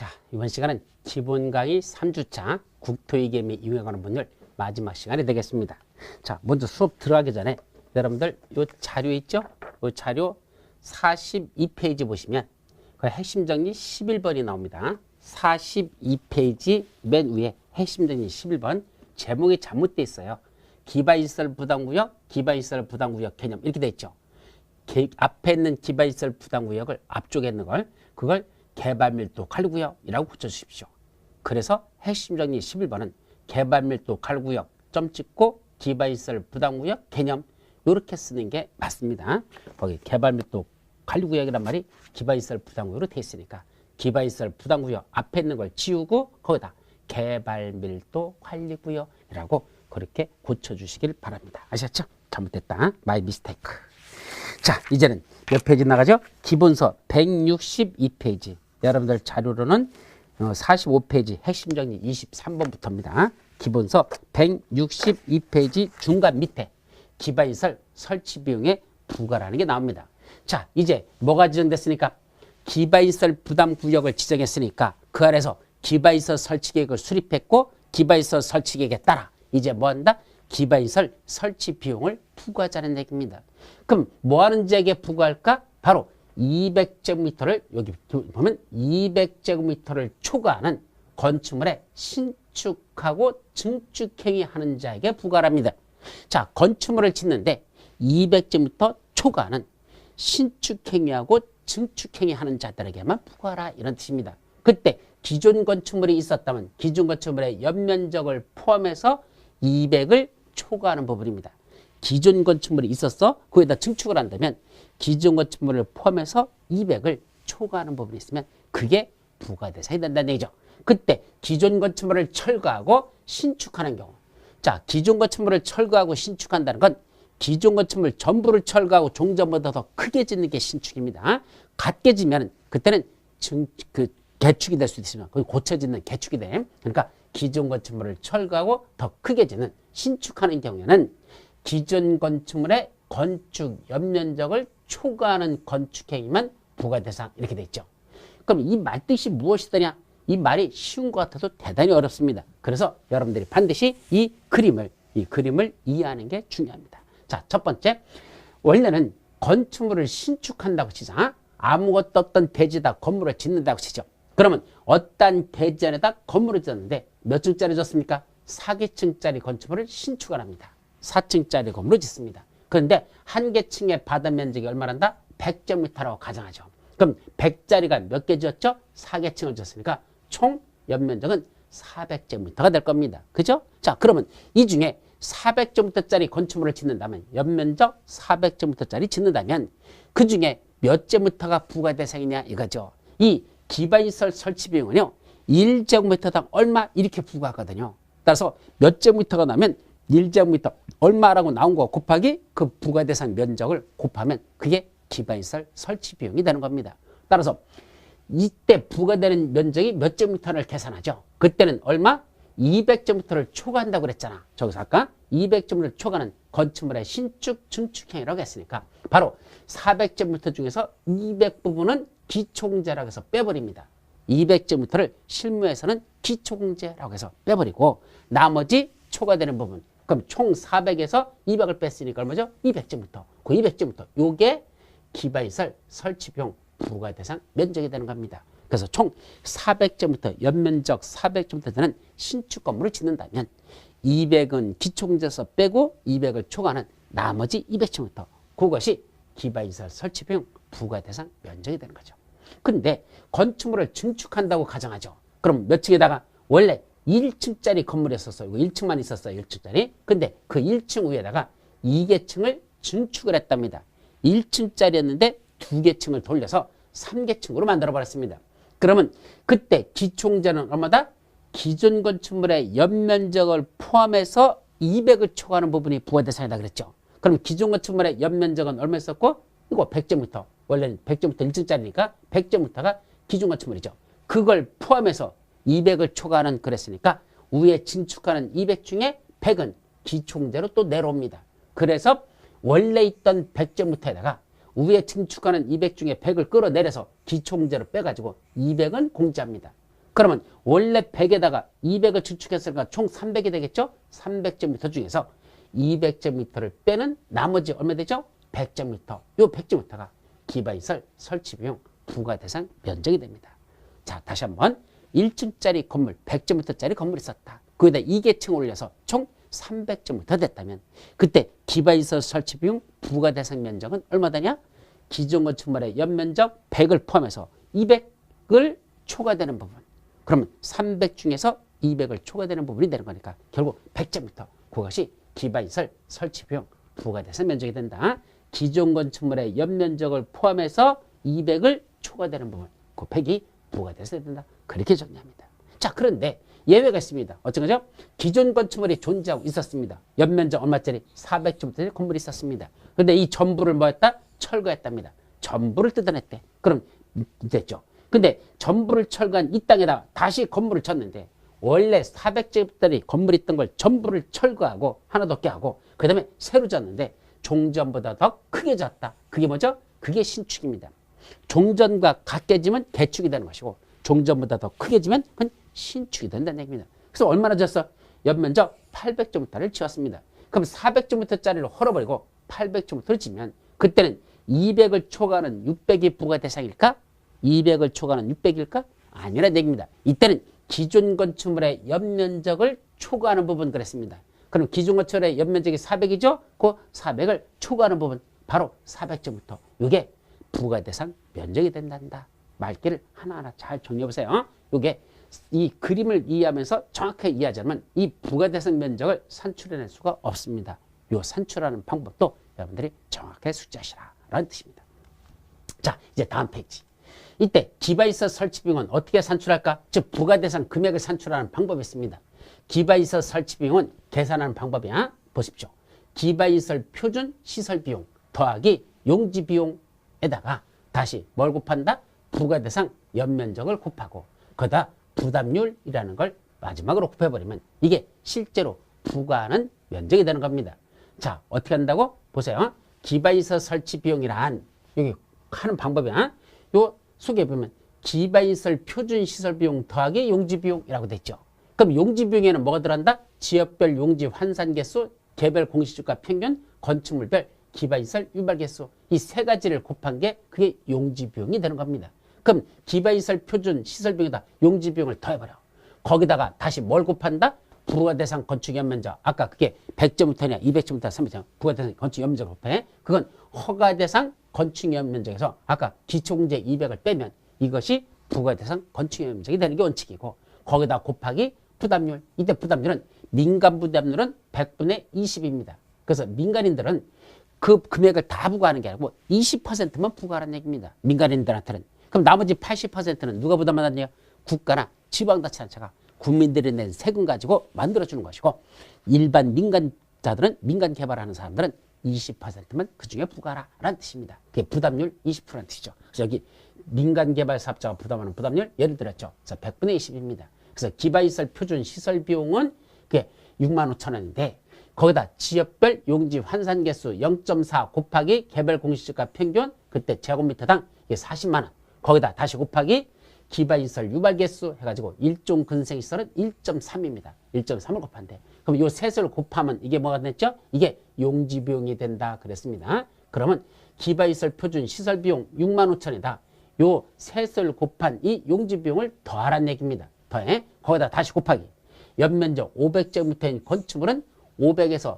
자, 이번 시간은 기본 강의 3주차 국토위계 및 이용에 관한 분열 마지막 시간이 되겠습니다. 자, 먼저 수업 들어가기 전에 여러분들 요 자료 있죠? 요 자료 42페이지 보시면 그 핵심 정리 11번이 나옵니다. 42페이지 맨 위에 핵심 정리 11번 제목이 잘못되어 있어요. 기반시설 부담구역, 기반시설 부담구역 개념 이렇게 돼 있죠. 앞에 있는 기반시설 부담구역을 앞쪽에 있는 걸 그걸 개발밀도 관리구역이라고 고쳐주십시오. 그래서 핵심 정리 11번은 개발밀도 관리구역 점 찍고 기반시설 부담구역 개념 이렇게 쓰는 게 맞습니다. 거기 개발밀도 관리구역이란 말이 기반시설 부담구역으로 돼 있으니까 기반시설 부담구역 앞에 있는 걸 지우고 거기다 개발밀도 관리구역이라고 그렇게 고쳐주시길 바랍니다. 아셨죠? 잘못됐다. 마이 미스테이크. 자, 이제는 몇 페이지 나가죠? 기본서 162페이지. 여러분들 자료로는 45페이지 핵심 정리 23번부터입니다. 기본서 162페이지 중간 밑에 기반시설 설치 비용의 부과라는 게 나옵니다. 자, 이제 뭐가 지정됐으니까? 기반시설 부담 구역을 지정했으니까 그 안에서 기반시설 설치 계획을 수립했고 기반시설 설치 계획에 따라 이제 뭐 한다? 기반시설 설치 비용을 부과하자는 얘기입니다. 그럼 뭐 하는 지역에 부과할까? 바로 200제곱미터를 여기 보면 200제곱미터를 초과하는 건축물에 신축하고 증축행위 하는 자에게 부과합니다. 자, 건축물을 짓는데 200제곱미터 초과하는 신축행위하고 증축행위 하는 자들에게만 부과하라 이런 뜻입니다. 그때 기존 건축물이 있었다면 기존 건축물의 연면적을 포함해서 200을 초과하는 부분입니다. 기존 건축물이 있었어? 거기다 증축을 한다면 기존 건축물을 포함해서 200을 초과하는 부분이 있으면 그게 부과 대상이 된다는 얘기죠. 그때 기존 건축물을 철거하고 신축하는 경우. 자, 기존 건축물을 철거하고 신축한다는 건 기존 건축물 전부를 철거하고 종전보다 더 크게 짓는 게 신축입니다. 같게 지면 그때는 개축이 될 수 있으면 거기 고쳐 짓는 개축이 돼. 그러니까 기존 건축물을 철거하고 더 크게 짓는 신축하는 경우에는 기존 건축물의 건축 연면적을 초과하는 건축행위만 부과 대상 이렇게 돼 있죠. 그럼 이 말 뜻이 무엇이더냐? 이 말이 쉬운 것 같아도 대단히 어렵습니다. 그래서 여러분들이 반드시 이 그림을 이해하는 게 중요합니다. 자, 첫 번째, 원래는 건축물을 신축한다고 치자. 아무것도 없던 대지에다 건물을 짓는다고 치죠. 그러면 어떤 대지 안에다 건물을 짓는데 몇 층짜리 짓습니까? 4개층짜리 건축물을 신축을 합니다. 4층짜리 건물을 짓습니다. 그런데 한 개 층의 바다 면적이 얼마란다? 100제곱미터라고 가정하죠. 그럼 100짜리가 몇 개 지었죠? 4개층을 지었으니까 총 연면적은 400제곱미터가 될 겁니다. 그죠? 자, 그러면 이 중에 400제곱미터짜리 건축물을 짓는다면 연면적 400제곱미터짜리 짓는다면 그 중에 몇 제곱미터가 부과 대상이냐 이거죠. 이 기반시설 설치 비용은요 1제곱미터당 얼마 이렇게 부과하거든요. 따라서 몇 제곱미터가 나면 1제곱미터 얼마라고 나온 거 곱하기 그 부과 대상 면적을 곱하면 그게 기반시설 설치 비용이 되는 겁니다. 따라서 이때 부과되는 면적이 몇 제곱미터를 계산하죠. 그때는 얼마? 200제곱미터를 초과한다고 그랬잖아. 저기서 아까 200제곱미터를 초과하는 건축물의 신축, 증축행위라고 했으니까 바로 400제곱미터 중에서 200 부분은 기초공제라고 해서 빼버립니다. 200제곱미터를 실무에서는 기초공제라고 해서 빼버리고 나머지 초과되는 부분 그럼 총 400에서 200을 뺐으니까 얼마죠? 200제곱미터. 그 200제곱미터 요게 기반시설 설치비용 부과 대상 면적이 되는 겁니다. 그래서 총 400제곱미터 연면적 400제곱미터 되는 신축 건물을 짓는다면 200은 기초공제에서 빼고 200을 초과하는 나머지 200제곱미터 그것이 기반시설 설치비용 부과 대상 면적이 되는 거죠. 근데 건축물을 증축한다고 가정하죠. 그럼 몇 층에다가 원래 1층짜리 건물이었었어요. 이거 1층만 있었어요. 1층짜리. 근데 그 1층 위에다가 2개층을 증축을 했답니다. 1층짜리였는데 2개층을 돌려서 3개층으로 만들어 버렸습니다. 그러면 그때 기초공제는 얼마다? 기존 건축물의 연면적을 포함해서 200을 초과하는 부분이 부과 대상이다 그랬죠. 그럼 기존 건축물의 연면적은 얼마였었고? 이거 100제곱미터. 원래는 100제곱미터 1층짜리니까 100제곱미터가 기존 건축물이죠. 그걸 포함해서 200을 초과하는 그랬으니까 위에 증축하는 200 중에 100은 기초공제로 또 내려옵니다. 그래서 원래 있던 100제곱미터에다가 위에 증축하는 200 중에 100을 끌어내려서 기초공제로 빼가지고 200은 공제합니다. 그러면 원래 100에다가 200을 추측했으니까 총 300이 되겠죠? 300제곱미터 중에서 200제곱미터를 빼는 나머지 얼마 되죠? 100제곱미터. 요 100제곱미터가 기반시설 설치 비용 부과 대상 면적이 됩니다. 자, 다시 한번 1층짜리 건물, 100제곱미터짜리 건물이 있었다. 거기다 2계층 올려서 총 300제곱미터 됐다면 그때 기반시설 설치 비용 부과 대상 면적은 얼마 되냐? 기존 건축물의 연면적 100을 포함해서 200을 초과되는 부분. 그러면 300 중에서 200을 초과되는 부분이 되는 거니까 결국 100제곱미터. 그것이 기반시설 설치 비용 부과 대상 면적이 된다. 기존 건축물의 연면적을 포함해서 200을 초과되는 부분. 그 100이 부과 대상이 된다. 그렇게 정리합니다. 자, 그런데 예외가 있습니다. 어떤 거죠? 기존 건축물이 존재하고 있었습니다. 연면적 얼마짜리? 400제곱미터짜리 건물이 있었습니다. 그런데 이 전부를 뭐 했다? 철거했답니다. 전부를 뜯어냈대. 그럼 됐죠. 근데 전부를 철거한 이 땅에다가 다시 건물을 쳤는데 원래 400제곱미터짜리 건물이 있던 걸 전부를 철거하고 하나 더 깨하고 그 다음에 새로 졌는데 종전보다 더 크게 졌다. 그게 뭐죠? 그게 신축입니다. 종전과 같게 지면 개축이 되는 것이고 종전보다 더 크게 지면 그건 신축이 된다는 얘기입니다. 그래서 얼마나 졌어? 연면적 800제곱미터를 지었습니다. 그럼 400제곱미터짜리를 헐어버리고 800제곱미터를 지면 그때는 200을 초과하는 600이 부과 대상일까? 200을 초과하는 600일까? 아니라는 얘기입니다. 이때는 기존 건축물의 연면적을 초과하는 부분 그랬습니다. 그럼 기존 건축물의 연면적이 400이죠? 그 400을 초과하는 부분 바로 400제곱미터. 이게 부과 대상 면적이 된단다. 말귀를 하나하나 잘 정리해 보세요. 이게 이 그림을 이해하면서 정확하게 이해하자면 이 부과 대상 면적을 산출해낼 수가 없습니다. 이 산출하는 방법도 여러분들이 정확하게 숙지하시라 라는 뜻입니다. 자, 이제 다음 페이지. 이때 기반시설 설치 비용은 어떻게 산출할까? 즉 부과 대상 금액을 산출하는 방법이 있습니다. 기반시설 설치 비용은 계산하는 방법이야. 보십시오. 기반시설 표준 시설 비용 더하기 용지 비용에다가 다시 뭘 곱한다? 부과 대상 연면적을 곱하고 거기다 부담률이라는 걸 마지막으로 곱해버리면 이게 실제로 부과하는 면적이 되는 겁니다. 자, 어떻게 한다고? 보세요. 기반시설 설치 비용이란 여기 하는 방법이야. 요 속에 보면 기반시설 표준 시설 비용 더하기 용지 비용이라고 돼 있죠. 그럼 용지 비용에는 뭐가 들어간다? 지역별 용지 환산 개수, 개별 공시지가 평균, 건축물별 기반시설 유발 개수 이 세 가지를 곱한 게 그게 용지 비용이 되는 겁니다. 그럼 기반시설 표준 시설 비용에다 용지 비용을 더해버려. 거기다가 다시 뭘 곱한다? 부과 대상 건축 연면적. 아까 그게 100제곱미터냐 200제곱미터 300제곱미터 부과 대상 건축 연면적을 곱해. 그건 허가 대상 건축 연면적에서 아까 기초공제 200을 빼면 이것이 부과 대상 건축 연면적이 되는 게 원칙이고 거기다 곱하기 부담률. 이때 부담률은 민간 부담률은 100분의 20입니다. 그래서 민간인들은 그 금액을 다 부과하는 게 아니고 20%만 부과하라는 얘기입니다. 민간인들한테는. 그럼 나머지 80%는 누가 부담하느냐? 국가나 지방자치단체가 국민들이 낸 세금 가지고 만들어주는 것이고 일반 민간자들은 민간 개발하는 사람들은 20%만 그중에 부과하라는 뜻입니다. 그게 부담률 20%라는 뜻이죠. 그래서 여기 민간개발사업자가 부담하는 부담률 예를 들었죠. 그래서 100분의 20입니다. 그래서 기반시설 표준 시설 비용은 그게 65,000원인데 거기다 지역별 용지 환산 개수 0.4 곱하기 개별 공시지가 평균 그때 제곱미터당 이게 40만 원. 거기다 다시 곱하기 기반시설 유발 개수 해가지고 일종 근생시설은 1.3입니다. 1.3을 곱한대. 그럼 요 셋을 곱하면 이게 뭐가 됐죠? 이게 용지 비용이 된다 그랬습니다. 그러면 기반시설 표준 시설 비용 65,000원에다 요 셋을 곱한 이 용지 비용을 더하라는 얘기입니다. 더해. 거기다 다시 곱하기. 연면적 500제곱미터인 건축물은 500에서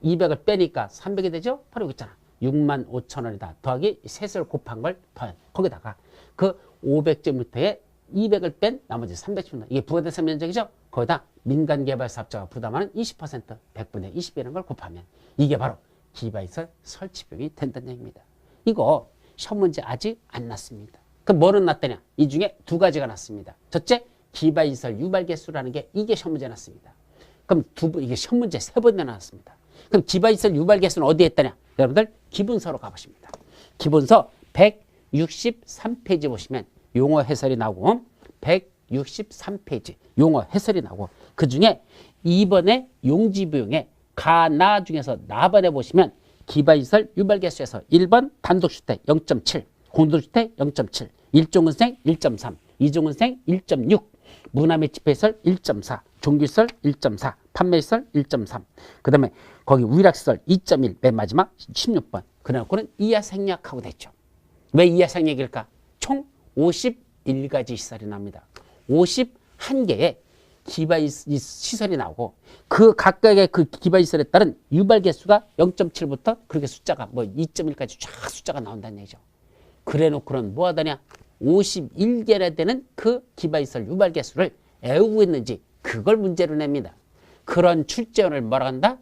200을 빼니까 300이 되죠? 바로 여기 있잖아. 65,000원이다. 더하기 셋을 곱한 걸 더해. 거기다가 그 500제곱미터에 200을 뺀 나머지 300제곱미터. 이게 부가대상 면적이죠? 거기다 민간개발사업자가 부담하는 20%, 100분의 20이라는 걸 곱하면 이게 바로 기반시설 설치비용이 된다는 얘기입니다. 이거 시험 문제 아직 안 났습니다. 그럼 뭐는 났다냐? 이 중에 두 가지가 났습니다. 첫째, 기반시설 유발개수라는 게 이게 시험 문제 났습니다. 그럼 이게 시험 문제 세 번이나 나왔습니다. 그럼 기반시설 유발개수는 어디에 있다냐? 여러분들 기본서로 가보십니다. 기본서 163페이지 보시면 용어 해설이 나오고 163페이지 용어 해설이 나오고 그중에 2번의 용지비용에 가나 중에서 나번에 보시면 기반시설 유발개수에서 1번 단독주택 0.7 공동주택 0.7 일종은생 1.3 이종은생 1.6 문화및 집회시설 1.4, 종교시설 1.4, 판매시설 1.3. 그 다음에 거기 위락시설 2.1, 맨 마지막 16번. 그래놓고는 이하 생략하고 됐죠. 왜 이하 생략일까? 총 51가지 시설이 납니다. 51개의 기반 시설이 나오고 그 각각의 그 기반 시설에 따른 유발 개수가 0.7부터 그렇게 숫자가 뭐 2.1까지 쫙 숫자가 나온다는 얘기죠. 그래 놓고는 뭐 하더냐? 51개나 되는 그 기반 시설 유발 개수를 애우고 있는지 그걸 문제로 냅니다. 그런 출제원을 뭐라 한다?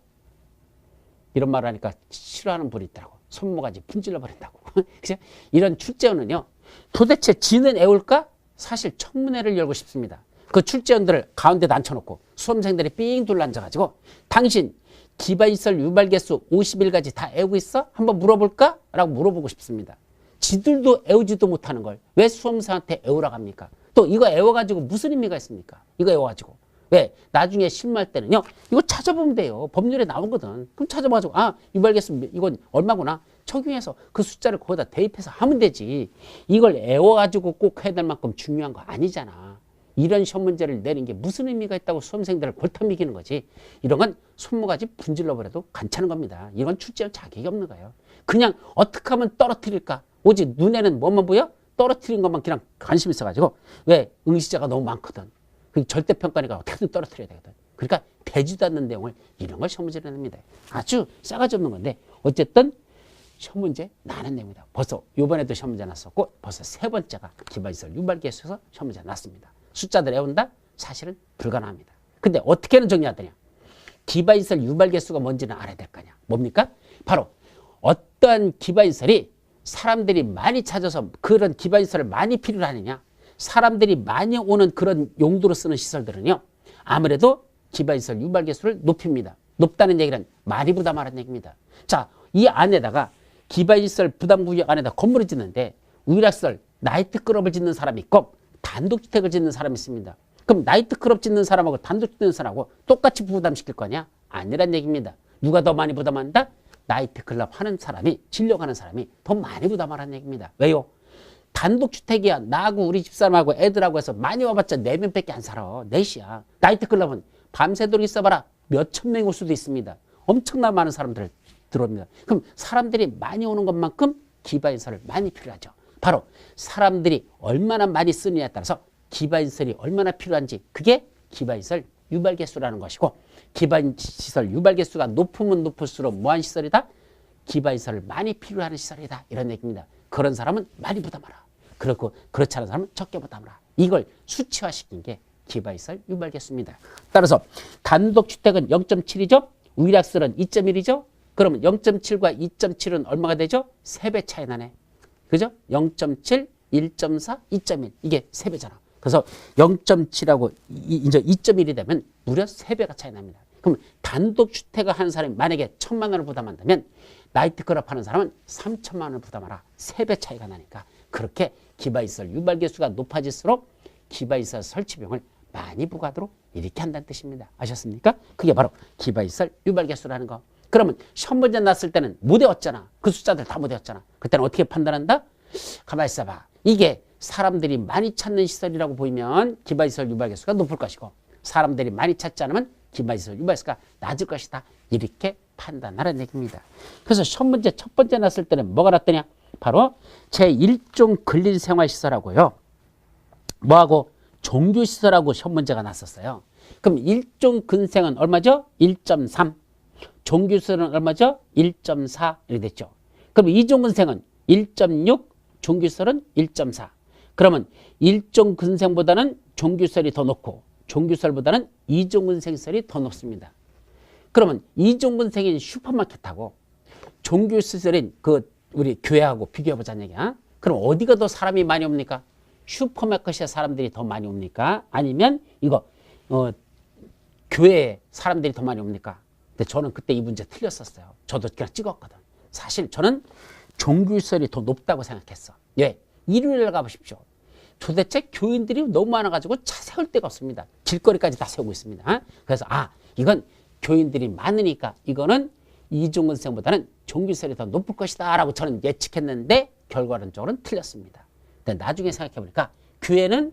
이런 말을 하니까 싫어하는 분이 있더라고. 손모가지 분질러 버린다고. 그래서 이런 출제원은요. 도대체 지는 애울까? 사실 청문회를 열고 싶습니다. 그 출제원들을 가운데 앉혀놓고 수험생들이 삥 둘러앉아가지고 당신 기반시설 유발개수 51가지 다 애우고 있어? 한번 물어볼까? 라고 물어보고 싶습니다. 지들도 애우지도 못하는 걸 왜 수험생한테 애우라고 합니까? 또 이거 애워가지고 무슨 의미가 있습니까? 이거 애워가지고. 왜? 나중에 실무할 때는요. 이거 찾아보면 돼요. 법률에 나오거든. 그럼 찾아봐가지고 유발개수 이건 얼마구나. 적용해서 그 숫자를 거기다 대입해서 하면 되지. 이걸 애워가지고 꼭 해야 될 만큼 중요한 거 아니잖아. 이런 시험 문제를 내는 게 무슨 의미가 있다고 수험생들을 골탕 먹이는 거지. 이런 건 손모가지 분질러 버려도 괜찮은 겁니다. 이건 출제할 자격이 없는 거예요. 그냥 어떻게 하면 떨어뜨릴까? 오직 눈에는 뭐만 보여? 떨어뜨린 것만 그냥 관심 있어가지고. 왜? 응시자가 너무 많거든. 절대평가니까 어떻게든 떨어뜨려야 되거든. 그러니까 되지도 않는 내용을 이런 걸 시험 문제로 냅니다. 아주 싸가지 없는 건데 어쨌든 시험 문제 나는 내용이다. 벌써 이번에도 시험 문제 났었고 벌써 세 번째가 기반시설 유발개수에서 시험 문제 났습니다. 숫자들 외운다? 사실은 불가능합니다. 근데 어떻게는 정리하더냐? 기반시설 유발개수가 뭔지는 알아야 될 거 아니야. 뭡니까? 바로 어떠한 기반시설이 사람들이 많이 찾아서 그런 기반시설을 많이 필요로 하느냐? 사람들이 많이 오는 그런 용도로 쓰는 시설들은요. 아무래도 기반시설 유발개수를 높입니다. 높다는 얘기는 많이 부담하라는 얘기입니다. 자, 이 안에다가 기반시설 부담구역 안에다 건물을 짓는데 위락시설 나이트클럽을 짓는 사람이 있고 단독주택을 짓는 사람이 있습니다. 그럼 나이트클럽 짓는 사람하고 단독주택 짓는 사람하고 똑같이 부담시킬 거냐? 아니란 얘기입니다. 누가 더 많이 부담한다? 나이트클럽 하는 사람이, 진료하는 하는 사람이 더 많이 부담하라는 얘기입니다. 왜요? 단독주택이야. 나하고 우리 집사람하고 애들하고 해서 많이 와봤자 4명밖에 안 살아. 넷이야. 나이트클럽은 밤새도록 있어봐라. 몇천 명이 올 수도 있습니다. 엄청나 많은 사람들 들어옵니다. 그럼 사람들이 많이 오는 것만큼 기반시설을 많이 필요하죠. 바로 사람들이 얼마나 많이 쓰느냐에 따라서 기반시설이 얼마나 필요한지 그게 기반시설 유발개수라는 것이고 기반시설 유발개수가 높으면 높을수록 뭐한 시설이다? 기반시설을 많이 필요하는 시설이다. 이런 얘기입니다. 그런 사람은 많이 부담하라. 그렇고 그렇지 않은 사람은 적게 부담하라. 이걸 수치화시킨 게 기반시설 유발개수입니다. 따라서 단독주택은 0.7이죠. 위락시설은 2.1이죠. 그러면 0.7과 2.7은 얼마가 되죠? 3배 차이 나네. 그죠? 0.7, 1.4, 2.1. 이게 3배잖아. 그래서 0.7하고 이제 2.1이 되면 무려 3배가 차이 납니다. 그럼 단독주택을 하는 사람이 만약에 1,000만 원을 부담한다면 나이트클럽 하는 사람은 3,000만 원을 부담하라. 3배 차이가 나니까 그렇게 기반시설 유발개수가 높아질수록 기반시설 설치 비용을 많이 부과하도록 이렇게 한다는 뜻입니다. 아셨습니까? 그게 바로 기반시설 유발개수라는 거. 그러면 시험 문제 났을 때는 못 외웠잖아. 그 숫자들 다 못 외웠잖아. 그때는 어떻게 판단한다? 가만히 있어봐. 이게 사람들이 많이 찾는 시설이라고 보이면 기반시설 유발개수가 높을 것이고 사람들이 많이 찾지 않으면 기반시설 유발개수가 낮을 것이다. 이렇게 판단하라는 얘기입니다. 그래서 시험 문제 첫 번째 났을 때는 뭐가 났더냐? 바로 제1종 근린생활시설하고요. 뭐하고? 종교시설하고 시험 문제가 났었어요. 그럼 1종 근생은 얼마죠? 1.3. 종교시설은 얼마죠? 1.4 이렇게 됐죠. 그럼 2종 근생은 1.6, 종교시설은 1.4. 그러면 1종 근생보다는 종교시설이 더 높고 종교시설보다는 2종 근생시설이 더 높습니다. 그러면 2종 근생인 슈퍼마켓하고 종교시설인 그 우리 교회하고 비교해보자는 얘기야. 그럼 어디가 더 사람이 많이 옵니까? 슈퍼마켓에 사람들이 더 많이 옵니까? 아니면 이거 교회에 사람들이 더 많이 옵니까? 근데 저는 그때 이 문제 틀렸었어요. 저도 그냥 찍었거든. 사실 저는 종교시설이 더 높다고 생각했어. 왜? 일요일에 가보십시오. 도대체 교인들이 너무 많아가지고 차 세울 데가 없습니다. 길거리까지 다 세우고 있습니다. 그래서 이건 교인들이 많으니까 이거는 이종근생보다는 종교시설이 더 높을 것이다 라고 저는 예측했는데 결과론적으로는 틀렸습니다. 근데 나중에 생각해보니까 교회는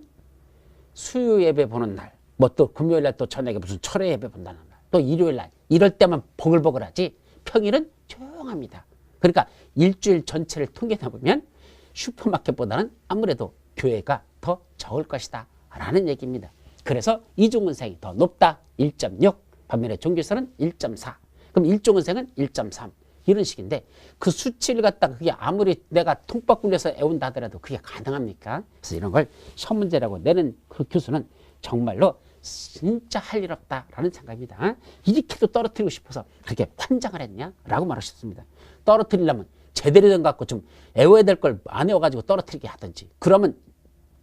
수요 예배 보는 날, 뭐 또 금요일 날 또 저녁에 무슨 철회 예배 본다는 날, 또 일요일 날 이럴 때만 버글버글하지 평일은 조용합니다. 그러니까 일주일 전체를 통계해 보면 슈퍼마켓보다는 아무래도 교회가 더 적을 것이다 라는 얘기입니다. 그래서 이중은생이 더 높다 1.6, 반면에 종교에서는 1.4, 그럼 일종은생은 1.3 이런 식인데 그 수치를 갖다가 그게 아무리 내가 통박 굴려서 애운다 하더라도 그게 가능합니까? 그래서 이런 걸 시험 문제라고 내는 그 교수는 정말로 진짜 할 일 없다라는 생각입니다. 이렇게도 떨어뜨리고 싶어서 그렇게 환장을 했냐라고 말하셨습니다. 떨어뜨리려면 제대로 된 것 같고 좀 애워야 될 걸 안 애워가지고 떨어뜨리게 하든지 그러면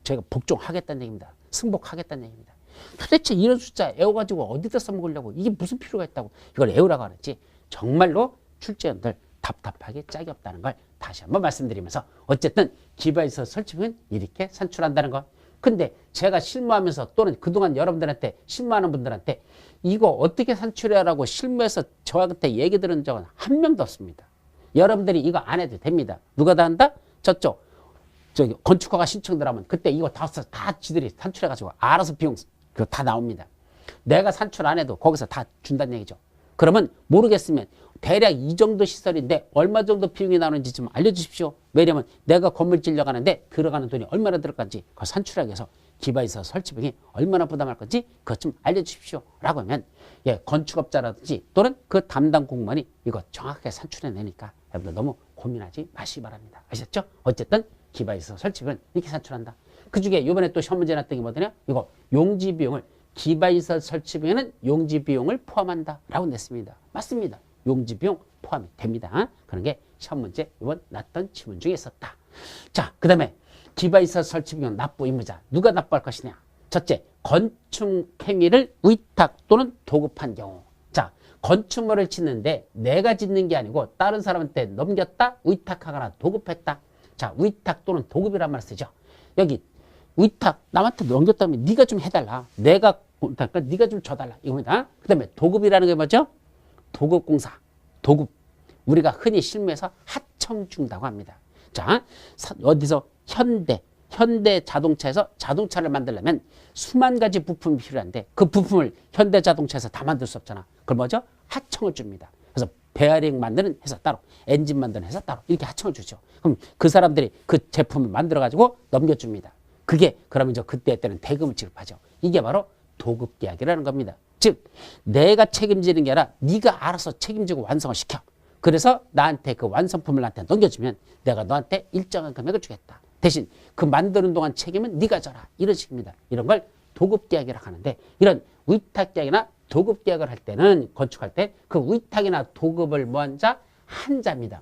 제가 복종하겠다는 얘기입니다. 승복하겠다는 얘기입니다. 도대체 이런 숫자 애워가지고 어디다 써먹으려고 이게 무슨 필요가 있다고 이걸 애우라고 하는지 정말로 출제원들 답답하게 짝이 없다는 걸 다시 한번 말씀드리면서 어쨌든 기바에서 설치면 이렇게 산출한다는 거. 근데 제가 실무하면서 또는 그동안 여러분들한테 실무하는 분들한테 이거 어떻게 산출해라고 실무에서 저한테 얘기 들은 적은 한 명도 없습니다. 여러분들이 이거 안 해도 됩니다. 누가 다 한다? 저쪽 저기 건축허가 신청들 하면 그때 이거 다 지들이 산출해가지고 알아서 비용 그거 다 나옵니다. 내가 산출 안 해도 거기서 다 준다는 얘기죠. 그러면 모르겠으면 대략 이 정도 시설인데 얼마 정도 비용이 나오는지 좀 알려주십시오. 왜냐면 내가 건물 질려가는데 들어가는 돈이 얼마나 들어갈지 그걸 산출하기 위해서 기바에서 설치 비용이 얼마나 부담할 건지 그것 좀 알려주십시오. 라고 하면 예, 건축업자라든지 또는 그 담당 공무원이 이거 정확하게 산출해내니까 여러분들 너무 고민하지 마시기 바랍니다. 아셨죠? 어쨌든 기바에서 설치 비용은 이렇게 산출한다. 그 중에 이번에 또 시험 문제 났던 게 뭐더냐? 이거 용지 비용을 기바이설 설치 비용에는 용지 비용을 포함한다 라고 냈습니다. 맞습니다. 용지 비용 포함이 됩니다. 그런 게 시험 문제 이번 났던 지문 중에 있었다. 자, 그 다음에 기바이설 설치 비용 납부 의무자 누가 납부할 것이냐? 첫째, 건축 행위를 위탁 또는 도급한 경우. 자, 건축물을 짓는데 내가 짓는 게 아니고 다른 사람한테 넘겼다, 위탁하거나 도급했다. 자, 위탁 또는 도급이란 말을 쓰죠. 여기 위탁 남한테 넘겼다면 네가 좀 해달라. 내가 그러니까 네가 좀 줘달라 이겁니다. 그 다음에 도급이라는 게 뭐죠? 도급공사, 도급. 우리가 흔히 실무에서 하청 준다고 합니다. 자, 어디서 현대 자동차에서 자동차를 만들려면 수만 가지 부품이 필요한데 그 부품을 현대 자동차에서 다 만들 수 없잖아. 그걸 뭐죠? 하청을 줍니다. 그래서 베어링 만드는 회사 따로, 엔진 만드는 회사 따로 이렇게 하청을 주죠. 그럼 그 사람들이 그 제품을 만들어 가지고 넘겨줍니다. 그게 그러면 그때 때는 대금을 지급하죠. 이게 바로 도급계약이라는 겁니다. 즉 내가 책임지는 게 아니라 네가 알아서 책임지고 완성을 시켜. 그래서 나한테 그 완성품을 나한테 넘겨주면 내가 너한테 일정한 금액을 주겠다. 대신 그 만드는 동안 책임은 네가 져라. 이런 식입니다. 이런 걸 도급계약이라고 하는데 이런 위탁계약이나 도급계약을 할 때는 건축할 때 그 위탁이나 도급을 뭐한 자? 한 자입니다.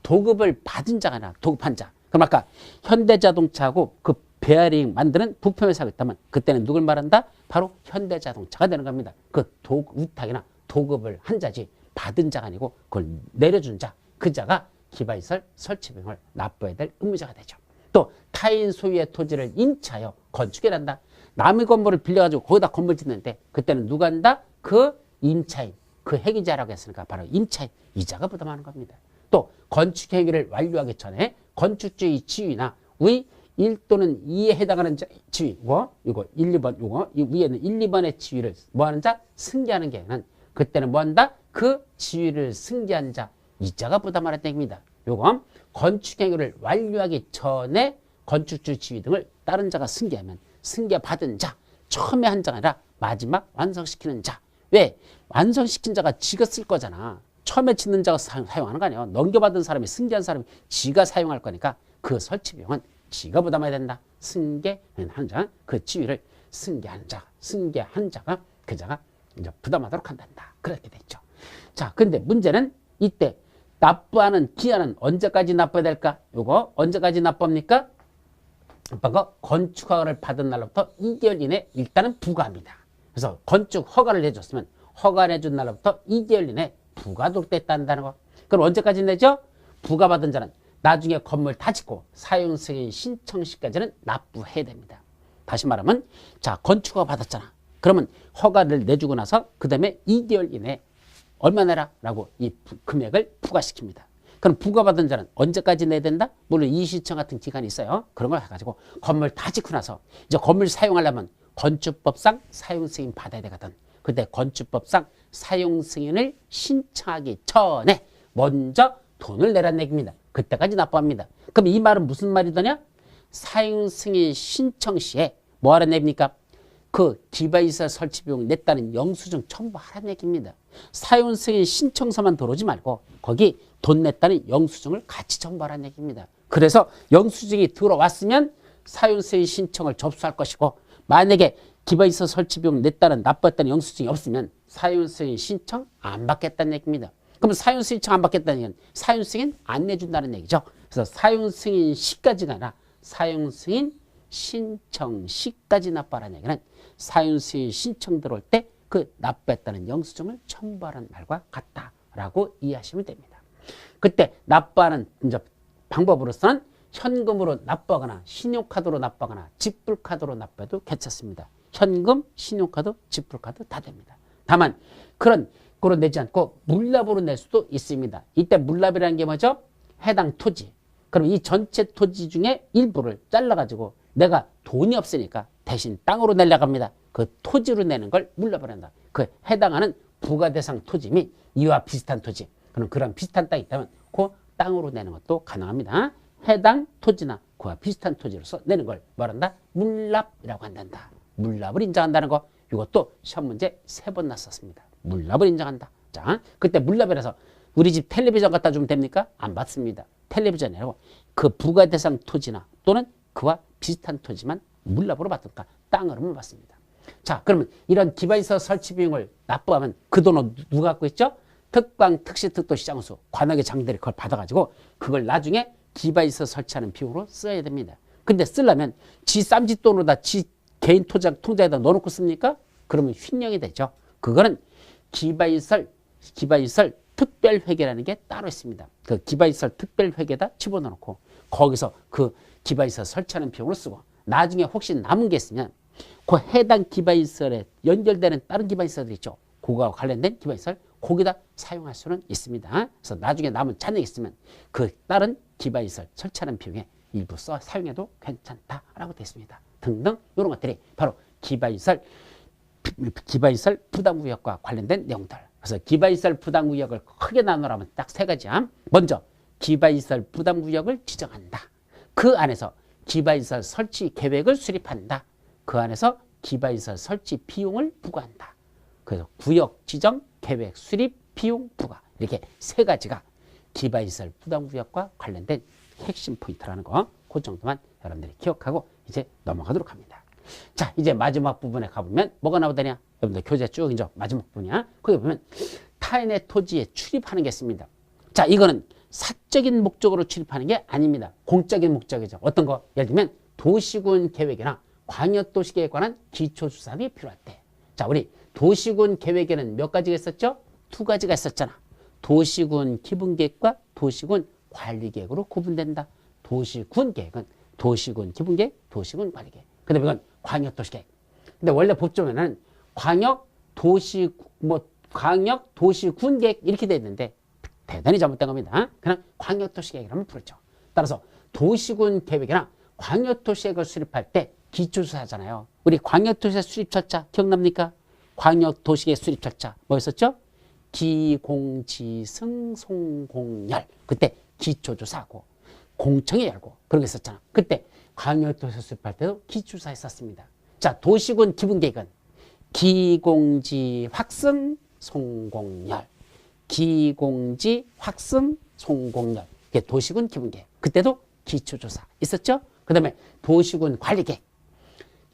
도급을 받은 자가 아니라 도급한 자. 그럼 아까 현대자동차하고 그 베어링 만드는 부품회사가 있다면 그때는 누굴 말한다? 바로 현대자동차가 되는 겁니다. 그 위탁이나 도급을 한 자지 받은 자가 아니고 그걸 내려준 자, 그 자가 기바이설 설치 비용을 납부해야 될 의무자가 되죠. 또 타인 소유의 토지를 임차하여 건축을 한다. 남의 건물을 빌려가지고 거기다 건물 짓는데 그때는 누가 한다? 그 임차인, 그 행위자라고 했으니까 바로 임차인, 이자가 부담하는 겁니다. 또 건축 행위를 완료하기 전에 건축주의 지위나 위 1 또는 2에 해당하는 지위, 이거 1, 2번, 이거 이 위에는 1, 2번의 지위를 뭐하는 자? 승계하는 경우는 그때는 뭐한다? 그 지위를 승계한 자, 이자가 부담하는 얘기입니다. 요거 건축행위를 완료하기 전에 건축주 지위 등을 다른 자가 승계하면 승계받은 자, 처음에 한 자가 아니라 마지막 완성시키는 자. 왜? 완성시킨 자가 지가 쓸 거잖아. 처음에 짓는 자가 사용하는 거 아니야. 넘겨받은 사람이 승계한 사람이 지가 사용할 거니까 그 설치 비용은 지가 부담해야 된다. 승계한 자, 그 지위를 승계한 자가 그 자가 이제 부담하도록 한단다. 그렇게 됐죠. 자, 근데 문제는 이때 납부하는 기한은 언제까지 납부해야 될까? 요거 언제까지 납부합니까? 아빠가 건축 허가를 받은 날로부터 2개월 이내 일단은 부과합니다. 그래서 건축 허가를 내줬으면 허가를 내준 날로부터 2개월 이내 부과도 됐다는 거. 그럼 언제까지 내죠? 부과받은 자는 나중에 건물 다 짓고 사용 승인 신청 시까지는 납부해야 됩니다. 다시 말하면 자, 건축허가 받았잖아. 그러면 허가를 내주고 나서 그 다음에 2개월 이내에 얼마 내라? 라고 이 금액을 부과시킵니다. 그럼 부과받은 자는 언제까지 내야 된다? 물론 이의신청 같은 기간이 있어요. 그런 걸 해가지고 건물 다 짓고 나서 이제 건물 사용하려면 건축법상 사용 승인 받아야 되거든. 그때 건축법상 사용 승인을 신청하기 전에 먼저 돈을 내라는 얘기입니다. 그때까지 납부합니다. 그럼 이 말은 무슨 말이더냐? 사용 승인 신청 시에 뭐 하라는 얘기입니까? 그 기반시설 설치 비용 냈다는 영수증 첨부하라는 얘기입니다. 사용 승인 신청서만 들어오지 말고 거기 돈 냈다는 영수증을 같이 첨부하라는 얘기입니다. 그래서 영수증이 들어왔으면 사용 승인 신청을 접수할 것이고, 만약에 기반시설 설치 비용 냈다는 납부했다는 영수증이 없으면 사용 승인 신청 안 받겠다는 얘기입니다. 그럼 사용 승인 신청 안 받겠다는 얘기는 사용 승인 안 내준다는 얘기죠. 그래서 사용 승인 시까지가 아니라 사용 승인 신청 시까지 납부하라는 얘기는 사용 승인 신청 들어올 때 그 납부했다는 영수증을 첨부하라는 말과 같다라고 이해하시면 됩니다. 그때 납부하는 이제 방법으로서는 현금으로 납부하거나 신용카드로 납부하거나 지불카드로 납부해도 괜찮습니다. 현금, 신용카드, 지불카드 다 됩니다. 다만 그런 거로 내지 않고 물납으로 낼 수도 있습니다. 이때 물납이라는 게 뭐죠? 해당 토지. 그럼 이 전체 토지 중에 일부를 잘라가지고 내가 돈이 없으니까 대신 땅으로 내려고 합니다. 그 토지로 내는 걸 물납을 한다. 그 해당하는 부가대상 토지 및 이와 비슷한 토지. 그럼 그런 비슷한 땅이 있다면 그 땅으로 내는 것도 가능합니다. 해당 토지나 그와 비슷한 토지로서 내는 걸 말한다? 물납이라고 한단다. 물납을 인정한다는 거. 이것도 시험 문제 3번 났었습니다. 물납을 인정한다. 자, 그때 물납이라서 우리 집 텔레비전 갖다 주면 됩니까? 안 받습니다. 텔레비전이 아니고 그 부가대상 토지나 또는 그와 비슷한 토지만 물납으로 받든가 땅으로만 받습니다. 자, 그러면 이런 기반시설 설치 비용을 납부하면 그 돈은 누가 갖고 있죠? 특광, 특시, 특도, 시장수, 관악의 장들이 그걸 받아가지고 그걸 나중에 기반시설 설치하는 비용으로 써야 됩니다. 근데 쓰려면 지 쌈짓 돈으로다 지 개인 통장에다 넣어놓고 씁니까? 그러면 횡령이 되죠. 그거는 기반시설 특별회계라는 게 따로 있습니다. 그 기반시설 특별회계에다 집어넣고 거기서 그 기반시설 설치하는 비용으로 쓰고, 나중에 혹시 남은 게 있으면 그 해당 기반시설에 연결되는 다른 기반시설들 있죠. 그거와 관련된 기반시설 거기다 사용할 수는 있습니다. 그래서 나중에 남은 잔액이 있으면 그 다른 기반시설 설치하는 비용에 일부 사용해도 괜찮다라고 되어 있습니다. 등등 이런 것들이 바로 기반시설 부담구역과 관련된 내용들. 그래서 기반시설 부담구역을 크게 나누라면 딱 3가지야. 먼저 기반시설 부담구역을 지정한다. 그 안에서 기반시설 설치 계획을 수립한다. 그 안에서 기반시설 설치 비용을 부과한다. 그래서 구역 지정, 계획 수립, 비용 부과, 이렇게 3가지가 기반시설 부담구역과 관련된 핵심 포인트라는 거, 그 정도만 여러분들이 기억하고 이제 넘어가도록 합니다. 자, 이제 마지막 부분에 가보면 뭐가 나오더냐? 여러분들 교재 쭉 이제 마지막 부분이야. 거기 보면 타인의 토지에 출입하는 게 있습니다. 자, 이거는 사적인 목적으로 출입하는 게 아닙니다. 공적인 목적이죠. 어떤 거? 예를 들면 도시군 계획이나 광역도시계획에 관한 기초수사가 필요할 때. 자, 우리 도시군 계획에는 몇 가지가 있었죠? 2가지가 있었잖아. 도시군 기본계획과 도시군 관리계획으로 구분된다. 도시군 계획은 도시군 기본계획, 도시군 관리계획. 그 다음에 이건 광역도시계획. 근데 원래 법조문에는 광역도시군 계획 이렇게 돼 있는데 대단히 잘못된 겁니다. 그냥 광역도시계획이라면 부르죠. 따라서 도시군 계획이나 광역도시계획을 수립할 때 기초수사잖아요. 우리 광역도시계획 수립 절차 기억납니까? 광역도시계획 수립 절차 뭐였었죠? 기공지승 송공열. 그때 기초조사하고 공청회 열고 그런 게 있었잖아. 그때 광역도시계획 수립할 때도 기초조사 했었습니다. 자, 도시군 기본계획은 기공지 확승 송공열. 기공지 확승 송공열. 이게 도시군 기본계획. 그때도 기초조사 있었죠? 그 다음에 도시군 관리계획.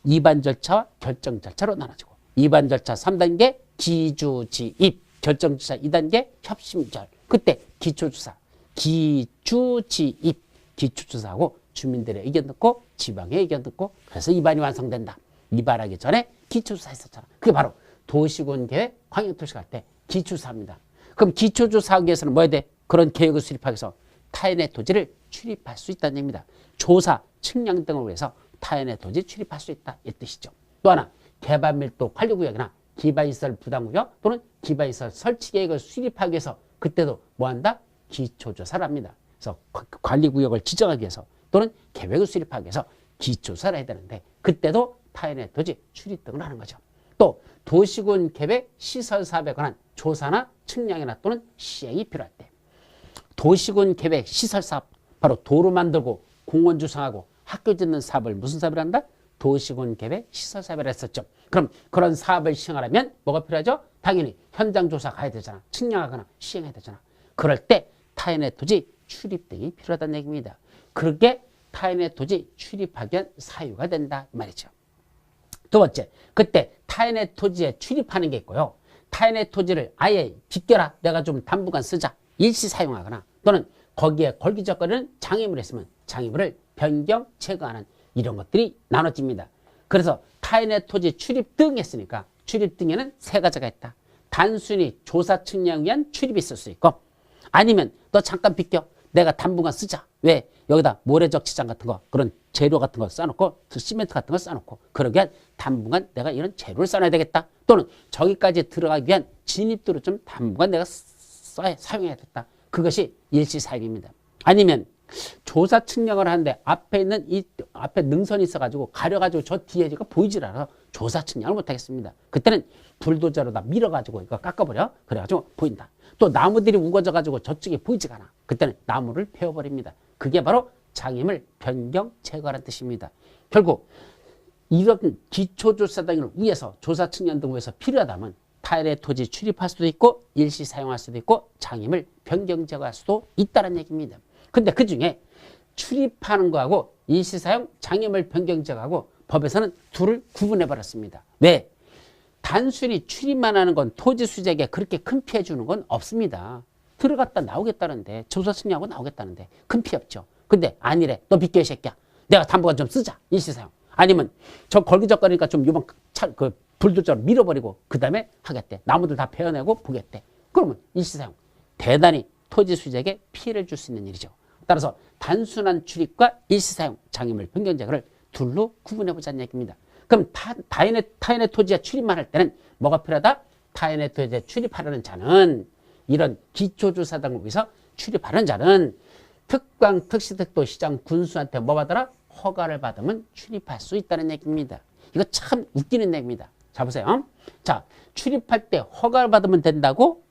2반 절차와 결정 절차로 나눠지고, 2반 절차 3단계 기주지입, 결정 절차 2단계 협심절. 그때 기초조사, 기주지입, 기초조사하고 주민들의 의견 듣고 지방의 의견 듣고, 그래서 2반이 완성된다. 2반하기 전에 기초조사 했었잖아. 그게 바로 도시군 계획, 광역도시 갈 때 기초조사입니다. 그럼 기초조사하기 위해서는 뭐 해야 돼? 그런 계획을 수립하기 위해서 타인의 토지를 출입할 수 있다는 얘기입니다. 조사, 측량 등을 위해서 타인의 토지 출입할 수 있다 이 뜻이죠. 또 하나, 개발밀도 관리구역이나 기반시설 부담구역 또는 기반시설 설치계획을 수립하기 위해서 그때도 뭐한다? 기초조사를 합니다. 그래서 관리구역을 지정하기 위해서 또는 계획을 수립하기 위해서 기초조사를 해야 되는데 그때도 타인의 토지 출입 등을 하는 거죠. 또 도시군 계획 시설 사업에 관한 조사나 측량이나 또는 시행이 필요할 때 도시군 계획 시설 사업 바로 도로 만들고 공원 조성하고 학교 짓는 사업을 무슨 사업을 한다? 도시군 계획 시설 사업을 했었죠. 그럼 그런 사업을 시행하려면 뭐가 필요하죠? 당연히 현장 조사 가야 되잖아. 측량하거나 시행해야 되잖아. 그럴 때 타인의 토지 출입 등이 필요하다는 얘기입니다. 그렇게 타인의 토지 출입하기 위한 사유가 된다 이 말이죠. 두 번째, 그때 타인의 토지에 출입하는 게 있고요. 타인의 토지를 아예 비껴라. 내가 좀 당분간 쓰자. 일시 사용하거나 또는 거기에 걸기적거리는 장애물이 있으면 장애물을 변경, 제거하는 이런 것들이 나눠집니다. 그래서 타인의 토지 출입 등 했으니까 출입 등에는 세 가지가 있다. 단순히 조사 측량을 위한 출입이 있을 수 있고 아니면 너 잠깐 비껴. 내가 당분간 쓰자. 왜? 여기다 모래적치장 같은 거 그런 재료 같은 거 쌓아놓고 시멘트 같은 거 쌓아놓고 그러기 위한 당분간 내가 이런 재료를 쌓아야 되겠다. 또는 저기까지 들어가기 위한 진입도를 좀 당분간 내가 사용해야겠다. 그것이 일시 사용입니다. 아니면 조사 측량을 하는데 앞에 있는 앞에 능선이 있어가지고 가려가지고 저 뒤에 지가 보이질 않아서 조사 측량을 못하겠습니다. 그때는 불도저로 다 밀어가지고 이거 깎아버려. 그래가지고 보인다. 또 나무들이 우거져가지고 저쪽에 보이지가 않아. 그때는 나무를 베어버립니다. 그게 바로 장애물 변경 제거라는 뜻입니다. 결국 이런 기초조사 등을 위해서 조사 측량 등을 위해서 필요하다면 타인의 토지 출입할 수도 있고 일시 사용할 수도 있고 장애물 변경 제거할 수도 있다는 얘기입니다. 근데 그 중에 출입하는 거하고 일시 사용 장애물 변경 제거하고 법에서는 둘을 구분해 버렸습니다. 왜? 단순히 출입만 하는 건 토지 수재에게 그렇게 큰 피해 주는 건 없습니다. 들어갔다 나오겠다는데 조사 측량하고 나오겠다는데 큰 피해 없죠. 근데 아니래. 너 비켜 이 새끼야. 내가 당분간 좀 쓰자. 일시 사용. 아니면 저 걸기적거리니까 좀 요번 그 불도저로 밀어버리고 그 다음에 하겠대. 나무들 다 베어내고 보겠대. 그러면 일시 사용. 대단히 토지 수재에게 피해를 줄 수 있는 일이죠. 따라서 단순한 출입과 일시 사용 장애물 변경 제거를 둘로 구분해 보자는 얘기입니다. 그럼 타인의 토지에 출입만 할 때는 뭐가 필요하다? 타인의 토지에 출입하려는 자는 이런 기초조사 등을 위해서 출입하는 자는 특광, 특시특도, 시장, 군수한테 뭐 받아라? 허가를 받으면 출입할 수 있다는 얘기입니다. 이거 참 웃기는 얘기입니다. 자 보세요. 자 출입할 때 허가를 받으면 된다고?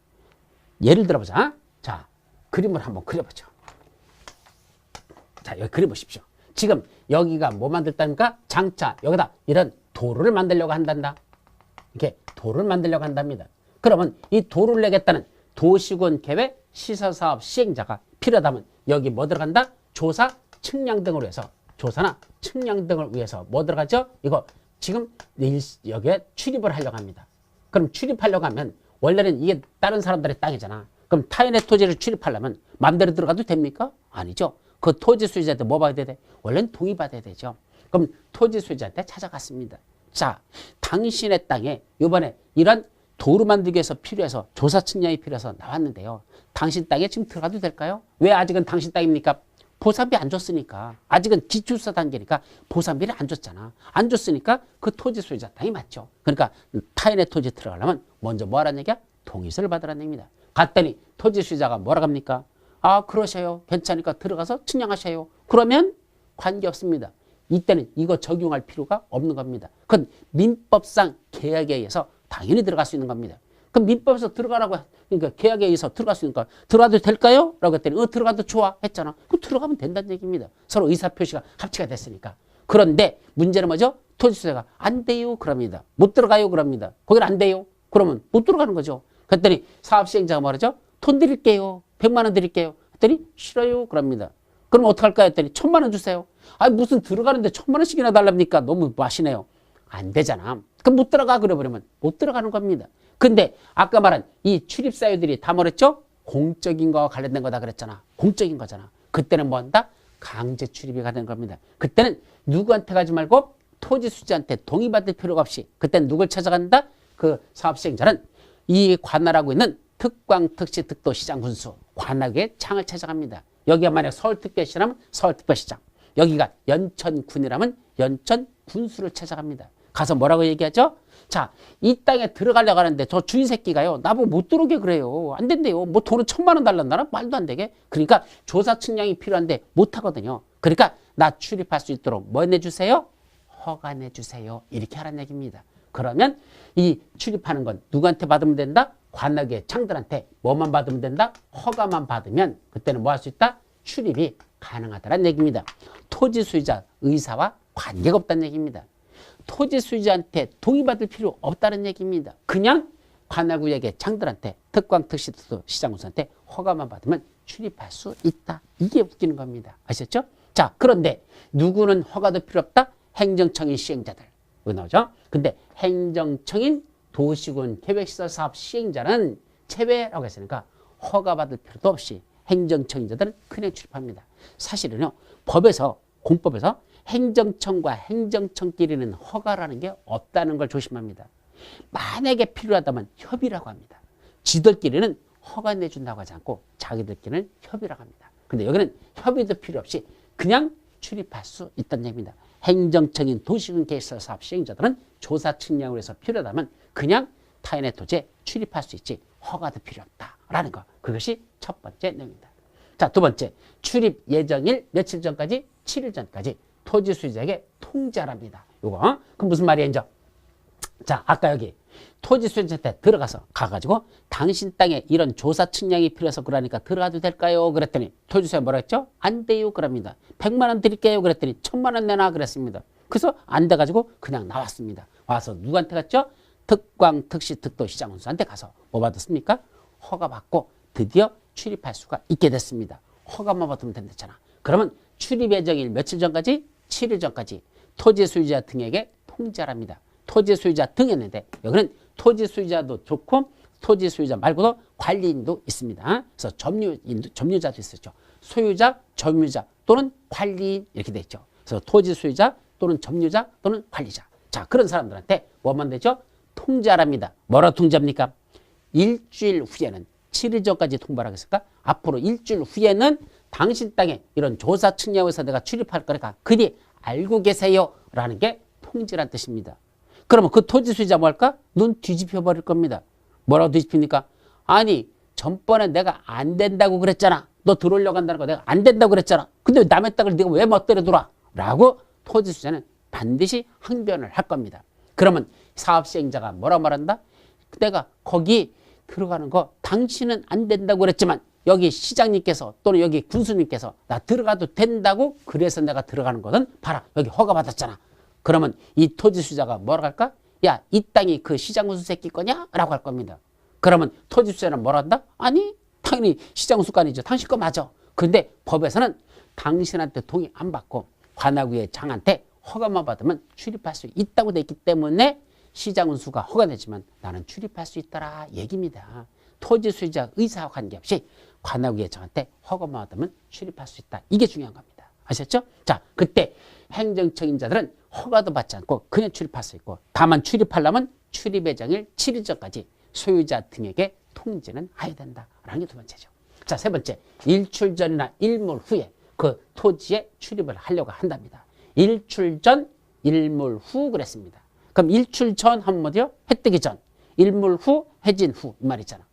예를 들어보자. 자 그림을 한번 그려보죠. 자 여기 그려보십시오. 지금 여기가 뭐 만들다니까? 장차 여기다 이런 도로를 만들려고 한단다. 이렇게 도로를 만들려고 한답니다. 그러면 이 도로를 내겠다는 도시군 계획 시설사업 시행자가 필요하다면 여기 뭐 들어간다? 조사 측량 등으로 해서 조사나 측량 등을 위해서 뭐 들어가죠? 이거 지금 여기에 출입을 하려고 합니다. 그럼 출입하려고 하면 원래는 이게 다른 사람들의 땅이잖아. 그럼 타인의 토지를 출입하려면 마음대로 들어가도 됩니까? 아니죠. 그 토지 수혜자한테 뭐 받아야 돼? 원래는 동의받아야 되죠. 그럼 토지 수혜자한테 찾아갔습니다. 자, 당신의 땅에 이번에 이런 도로 만들기 위해서 필요해서 조사 측량이 필요해서 나왔는데요. 당신 땅에 지금 들어가도 될까요? 왜 아직은 당신 땅입니까? 보상비 안 줬으니까. 아직은 기초조사 단계니까 보상비를 안 줬잖아. 안 줬으니까 그 토지 소유자 땅이 맞죠. 그러니까 타인의 토지에 들어가려면 먼저 뭐 하라는 얘기야? 동의서를 받으라는 얘기입니다. 갔더니 토지 소유자가 뭐라고 합니까? 아 그러셔요. 괜찮으니까 들어가서 측량하셔요. 그러면 관계없습니다. 이때는 이거 적용할 필요가 없는 겁니다. 그건 민법상 계약에 의해서 당연히 들어갈 수 있는 겁니다. 그럼 민법에서 들어가라고 그러니까 계약에 의해서 들어갈 수 있으니까 들어가도 될까요? 라고 했더니 들어가도 좋아 했잖아. 그럼 들어가면 된다는 얘기입니다. 서로 의사표시가 합치가 됐으니까. 그런데 문제는 뭐죠? 토지수혜가 안 돼요 그럽니다. 못 들어가요 그럽니다. 거기는 안 돼요. 그러면 못 들어가는 거죠. 그랬더니 사업시행자가 말하죠. 돈 드릴게요. 100만 원 드릴게요. 했더니 싫어요 그럽니다. 그럼 어떡할까 했더니 1000만 원 주세요. 아니 무슨 들어가는데 1000만 원씩이나 달랍니까? 너무 마시네요. 안 되잖아. 그럼 못 들어가 그래버리면 못 들어가는 겁니다. 근데 아까 말한 이 출입 사유들이 다 뭐랬죠? 공적인 거와 관련된 거다 그랬잖아. 공적인 거잖아. 그때는 뭐 한다? 강제 출입이 가는 겁니다. 그때는 누구한테 가지 말고 토지 수지한테 동의받을 필요가 없이 그때는 누굴 찾아간다? 그 사업시행자는 이 관할하고 있는 특광, 특시, 특도, 시장, 군수 관할의 창을 찾아갑니다. 여기가 만약 서울특별시라면 서울특별시장, 여기가 연천군이라면 연천군수를 찾아갑니다. 가서 뭐라고 얘기하죠? 자, 이 땅에 들어가려고 하는데 저 주인 새끼가요. 나보고 못 들어오게 그래요. 안 된대요. 뭐 돈은 1000만 원 달란다나? 말도 안 되게. 그러니까 조사 측량이 필요한데 못 하거든요. 그러니까 나 출입할 수 있도록 뭐 내주세요? 허가내 주세요. 이렇게 하라는 얘기입니다. 그러면 이 출입하는 건 누구한테 받으면 된다? 관악의 장들한테 뭐만 받으면 된다? 허가만 받으면 그때는 뭐 할 수 있다? 출입이 가능하다는 얘기입니다. 토지 수유자 의사와 관계가 없다는 얘기입니다. 토지 수유자한테 동의받을 필요 없다는 얘기입니다. 그냥 관악구역의 장들한테 특광, 특시, 특수, 시장군수한테 허가만 받으면 출입할 수 있다. 이게 웃기는 겁니다. 아셨죠? 자, 그런데 누구는 허가도 필요 없다? 행정청인 시행자들. 여기 나오죠? 근데 행정청인 도시군 계획시설사업 시행자는 제외라고 했으니까 허가받을 필요도 없이 행정청인자들은 그냥 출입합니다. 사실은요, 법에서, 공법에서 행정청과 행정청끼리는 허가라는 게 없다는 걸 조심합니다. 만약에 필요하다면 협의라고 합니다. 지들끼리는 허가 내준다고 하지 않고 자기들끼리는 협의라고 합니다. 근데 여기는 협의도 필요 없이 그냥 출입할 수 있다는 얘기입니다. 행정청인 도시군 계획시설 사업 시행자들은 조사 측량을 해서 필요하다면 그냥 타인의 토지에 출입할 수 있지 허가도 필요 없다라는 거. 그것이 첫 번째 내용입니다. 자, 두 번째, 출입 예정일 며칠 전까지? 7일 전까지 토지 수유자에게 통지하랍니다. 요거. 그럼 무슨 말이에요, 이제? 자, 아까 여기 토지 수유자한테 가가지고 당신 땅에 이런 조사 측량이 필요해서 그러니까 들어가도 될까요? 그랬더니 토지 수유자 뭐라 했죠? 안 돼요. 그럽니다. 100만 원 드릴게요. 그랬더니 1000만 원 내놔. 그랬습니다. 그래서 안 돼가지고 그냥 나왔습니다. 와서 누구한테 갔죠? 특광, 특시, 특도, 시장군수한테 가서 뭐 받았습니까? 허가 받고 드디어 출입할 수가 있게 됐습니다. 허가만 받으면 된댔잖아. 그러면 출입 예정일 며칠 전까지? 7일 전까지 토지 수유자 등에게 통지하랍니다. 토지 수유자 등 했는데 여기는 토지 수유자도 좋고 토지 수유자 말고도 관리인도 있습니다. 그래서 점유자도 있었죠. 소유자, 점유자 또는 관리인 이렇게 돼 있죠. 그래서 토지 수유자 또는 점유자 또는 관리자. 자, 그런 사람들한테 뭐만 되죠? 통지하랍니다. 뭐라 통지합니까? 일주일 후에는 7일 전까지 통보를 하겠습니까? 앞으로 일주일 후에는 당신 땅에 이런 조사 측량에서 내가 출입할 거니까 그리 알고 계세요 라는 게 통지란 뜻입니다. 그러면 그 토지 수유자 뭐 할까? 눈 뒤집혀 버릴 겁니다. 뭐라고 뒤집힙니까? 아니, 전번에 내가 안 된다고 그랬잖아. 너 들어오려고 한다는 거 내가 안 된다고 그랬잖아. 근데 남의 땅을 네가 왜 멋대로 들어와? 라고 토지 수유자는 반드시 항변을 할 겁니다. 그러면 사업 시행자가 뭐라고 말한다? 내가 거기 들어가는 거 당신은 안 된다고 그랬지만 여기 시장님께서 또는 여기 군수님께서 나 들어가도 된다고 그래서 내가 들어가는 거는 봐라. 여기 허가 받았잖아. 그러면 이 토지 수자가 뭐라고 할까? 야, 이 땅이 그 시장군수 새끼 거냐? 라고 할 겁니다. 그러면 토지 수자는 뭐라 한다? 아니, 당연히 시장군수 거 아니죠. 당신 거 맞아. 근데 법에서는 당신한테 동의 안 받고 관악구의 장한테 허가만 받으면 출입할 수 있다고 돼 있기 때문에 시장군수가 허가내지만 나는 출입할 수 있다라 얘기입니다. 토지 수유자 의사와 관계없이 관악구의 장한테 허가만 받으면 출입할 수 있다. 이게 중요한 겁니다. 아셨죠? 자, 그때 행정청인자들은 허가도 받지 않고 그냥 출입할 수 있고 다만 출입하려면 출입 예정일 7일 전까지 소유자 등에게 통지는 해야 된다라는 게 두 번째죠. 자, 세 번째, 일출 전이나 일몰 후에 그 토지에 출입을 하려고 한답니다. 일출 전, 일몰 후 그랬습니다. 그럼 일출 전 하면 뭐죠? 해 뜨기 전. 일몰 후, 해진 후 이 말 있잖아.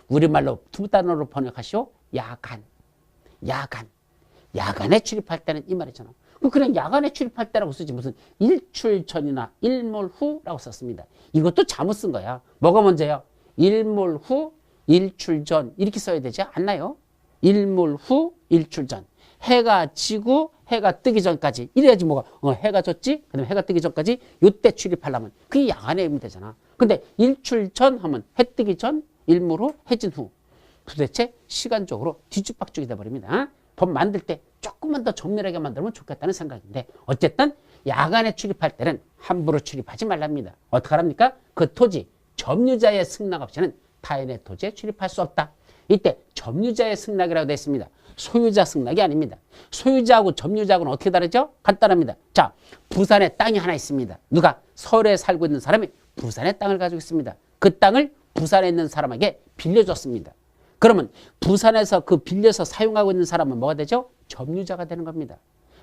우리말로 두 단어로 번역하시오. 야간. 야간. 야간에 출입할 때는 이 말이잖아. 그냥 야간에 출입할 때라고 쓰지 무슨 일출 전이나 일몰 후라고 썼습니다. 이것도 잘못 쓴 거야. 뭐가 먼저예요? 일몰 후, 일출 전 이렇게 써야 되지 않나요? 일몰 후, 일출 전. 해가 지고 해가 뜨기 전까지 이래야지 뭐가 해가 졌지? 그다음에 해가 뜨기 전까지 요때 출입하려면 그게 야간에 하면 되잖아. 근데 일출 전 하면 해 뜨기 전, 일몰 후, 해진 후. 도대체 시간적으로 뒤죽박죽이 돼버립니다. 법 만들 때 조금만 더 정밀하게 만들면 좋겠다는 생각인데 어쨌든 야간에 출입할 때는 함부로 출입하지 말랍니다. 어떡하랍니까? 그 토지 점유자의 승낙 없이는 타인의 토지에 출입할 수 없다. 이때 점유자의 승낙이라고 되어 있습니다. 소유자 승낙이 아닙니다. 소유자하고 점유자하고는 어떻게 다르죠? 간단합니다. 자, 부산에 땅이 하나 있습니다. 누가? 서울에 살고 있는 사람이 부산에 땅을 가지고 있습니다. 그 땅을 부산에 있는 사람에게 빌려줬습니다. 그러면 부산에서 그 빌려서 사용하고 있는 사람은 뭐가 되죠? 점유자가 되는 겁니다.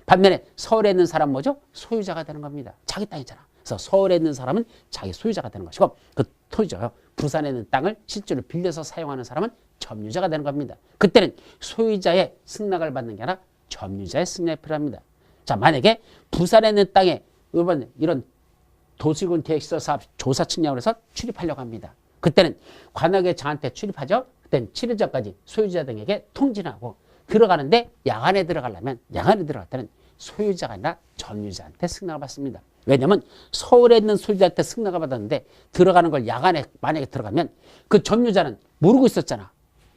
반면에 서울에 있는 사람은 뭐죠? 소유자가 되는 겁니다. 자기 땅이잖아. 그래서 서울에 있는 사람은 자기 소유자가 되는 것이고 그 토지죠. 부산에 있는 땅을 실제로 빌려서 사용하는 사람은 점유자가 되는 겁니다. 그때는 소유자의 승낙을 받는 게 아니라 점유자의 승낙이 필요합니다. 자, 만약에 부산에 있는 땅에 이런 도시군 계획시설 사업 조사 측량을 해서 출입하려고 합니다. 그때는 관악의 장한테 출입하죠. 그때는 7일 전까지 소유자 등에게 통지하고 들어가는데 야간에 들어갈 때는 소유자가 아니라 점유자한테 승낙을 받습니다. 왜냐하면 서울에 있는 소유자한테 승낙을 받았는데 들어가는 걸 야간에 만약에 들어가면 그 점유자는 모르고 있었잖아.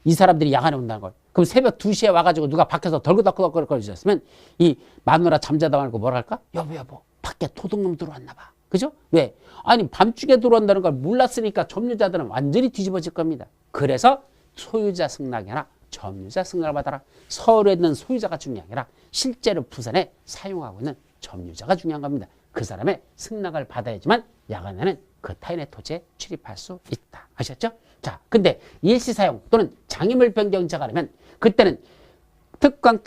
이 사람들이 야간에 온다는 걸. 그럼 새벽 2시에 와가지고 누가 밖에서 덜그덕거리셨으면 이 마누라 잠자다 말고 뭐라 할까? 여보 밖에 도둑놈 들어왔나 봐. 그죠? 왜? 아니 밤중에 들어온다는 걸 몰랐으니까 점유자들은 완전히 뒤집어질 겁니다. 그래서 소유자 승낙이 아니라 점유자 승낙을 받아라. 서울에 있는 소유자가 중요한 게 아니라 실제로 부산에 사용하고 있는 점유자가 중요한 겁니다. 그 사람의 승낙을 받아야지만 야간에는 그 타인의 토지에 출입할 수 있다. 아셨죠? 자, 근데 일시사용 또는 장애물 변경자가 되면 그때는 특광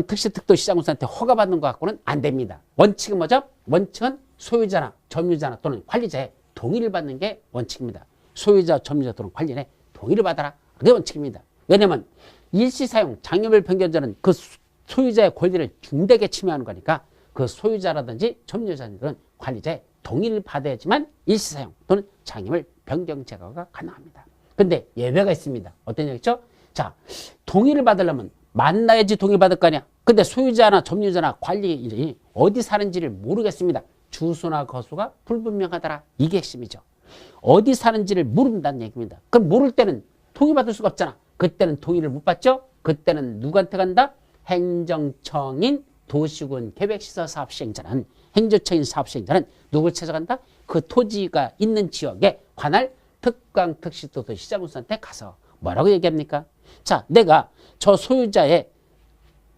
특도시장군수한테 허가받는 것 갖고는 안 됩니다. 원칙은 뭐죠? 원칙은 소유자나 점유자나 또는 관리자의 동의를 받는 게 원칙입니다. 소유자, 점유자 또는 관리인의 동의를 받아라. 그게 원칙입니다. 왜냐하면 일시사용 장애물 변경자는 그 소유자의 권리를 중대하게 침해하는 거니까 그 소유자라든지 점유자들은 관리자의 동의를 받아야지만 일시사용 또는 장애물 변경 제거가 가능합니다. 근데 예외가 있습니다. 어떤 얘기죠? 자, 동의를 받으려면 만나야지 동의 받을 거 아니야. 근데 소유자나 점유자나 관리인이 어디 사는지를 모르겠습니다. 주소나 거소가 불분명하더라. 이게 핵심이죠. 어디 사는지를 모른다는 얘기입니다. 그럼 모를 때는 동의받을 수가 없잖아. 그때는 동의를 못 받죠. 그때는 누구한테 간다? 행정청인 도시군 계획시설 사업 시행자는 행정청인 사업 시행자는 누굴 찾아간다? 그 토지가 있는 지역에 관할 특광 특시도도 시장군수한테 가서 뭐라고 얘기합니까? 자, 내가 저 소유자의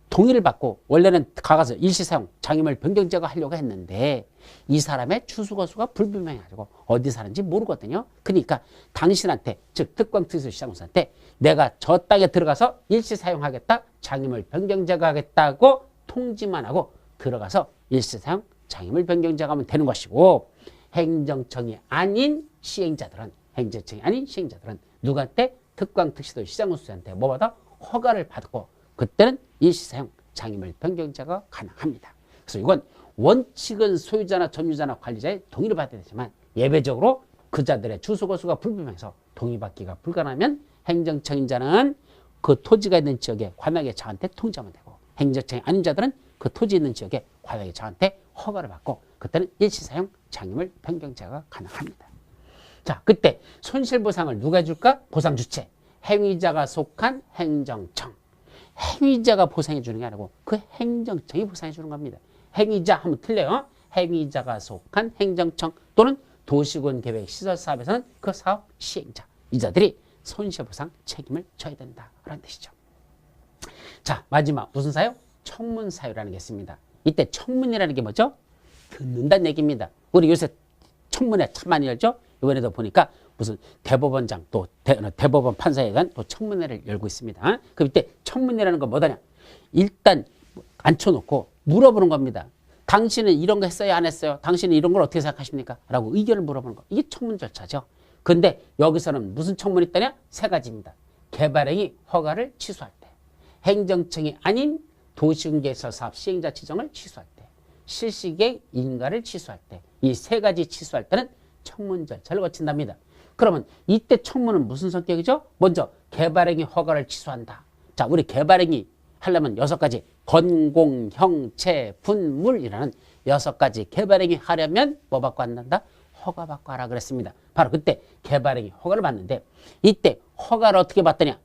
동의를 받고 원래는 가서 일시사용 장애물 변경 제거하려고 했는데 이 사람의 주소거소가 불분명해가지고 어디 사는지 모르거든요. 그러니까 당신한테 즉 특광 특시 시장군수한테 내가 저 땅에 들어가서 일시사용하겠다 장애물 변경 제거하겠다고 통지만 하고 들어가서 일시사용 장애물 변경 제거하면 되는 것이고 행정청이 아닌 시행자들은 누구한테 특광 특시도 시장군수한테 뭐 받아? 허가를 받고 그때는 일시사용 장애물 변경 제거가 가능합니다. 그래서 이건 원칙은 소유자나 점유자나 관리자의 동의를 받아야 되지만 예외적으로 그자들의 주소거소가 불분명해서 동의받기가 불가능하면 행정청인자는 그 토지가 있는 지역에 관악의 장한테 통지하면 되고 행정청이 아닌 자들은 그 토지 있는 지역에 관악의 장한테 허가를 받고 그때는 일시사용 장애물 변경 제거가 가능합니다. 자, 그때 손실보상을 누가 해줄까? 보상 주체. 행위자가 속한 행정청. 행위자가 보상해 주는 게 아니고 그 행정청이 보상해 주는 겁니다. 행위자 하면 틀려요. 행위자가 속한 행정청 또는 도시군 계획 시설 사업에서는 그 사업 시행자. 이자들이 손실보상 책임을 져야 된다라는 뜻이죠. 자, 마지막 무슨 사유? 청문 사유라는 게 있습니다. 이때 청문이라는 게 뭐죠? 듣는다는 얘기입니다. 우리 요새 청문회 참 많이 열죠? 이번에도 보니까 무슨 대법원장 또 대법원 판사에 대한 또 청문회를 열고 있습니다. 그럼 이때 청문회라는 건 뭐다냐? 일단 앉혀놓고 물어보는 겁니다. 당신은 이런 거 했어요? 안 했어요? 당신은 이런 걸 어떻게 생각하십니까? 라고 의견을 물어보는 거. 이게 청문 절차죠. 근데 여기서는 무슨 청문이 있다냐? 세 가지입니다. 개발행위 허가를 취소할 때, 행정청이 아닌 도시군계획시설 사업 시행자 지정을 취소할 때, 실시계획 인가를 취소할 때, 이 세 가지 취소할 때는 청문 절차를 거친답니다. 그러면 이때 청문은 무슨 성격이죠? 먼저 개발행위 허가를 취소한다. 자, 우리 개발행위 하려면 6가지 건공, 형체, 분물이라는 6가지 개발행위 하려면 뭐 받고 한다? 허가 받고 하라 그랬습니다. 바로 그때 개발행위 허가를 받는데 이때 허가를 어떻게 받더냐?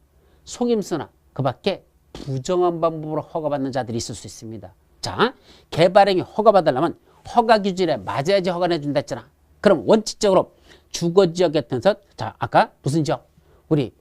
속임수나 그 밖에 부정한 방법으로 허가받는 자들이 있을 수 있습니다. 자, 개발행위 허가 받으려면 허가 기준에 맞아야지 허가를 해준다 했잖아. 그럼 원칙적으로 주거지역에 따라서 자, 아까 무슨 지역? 우리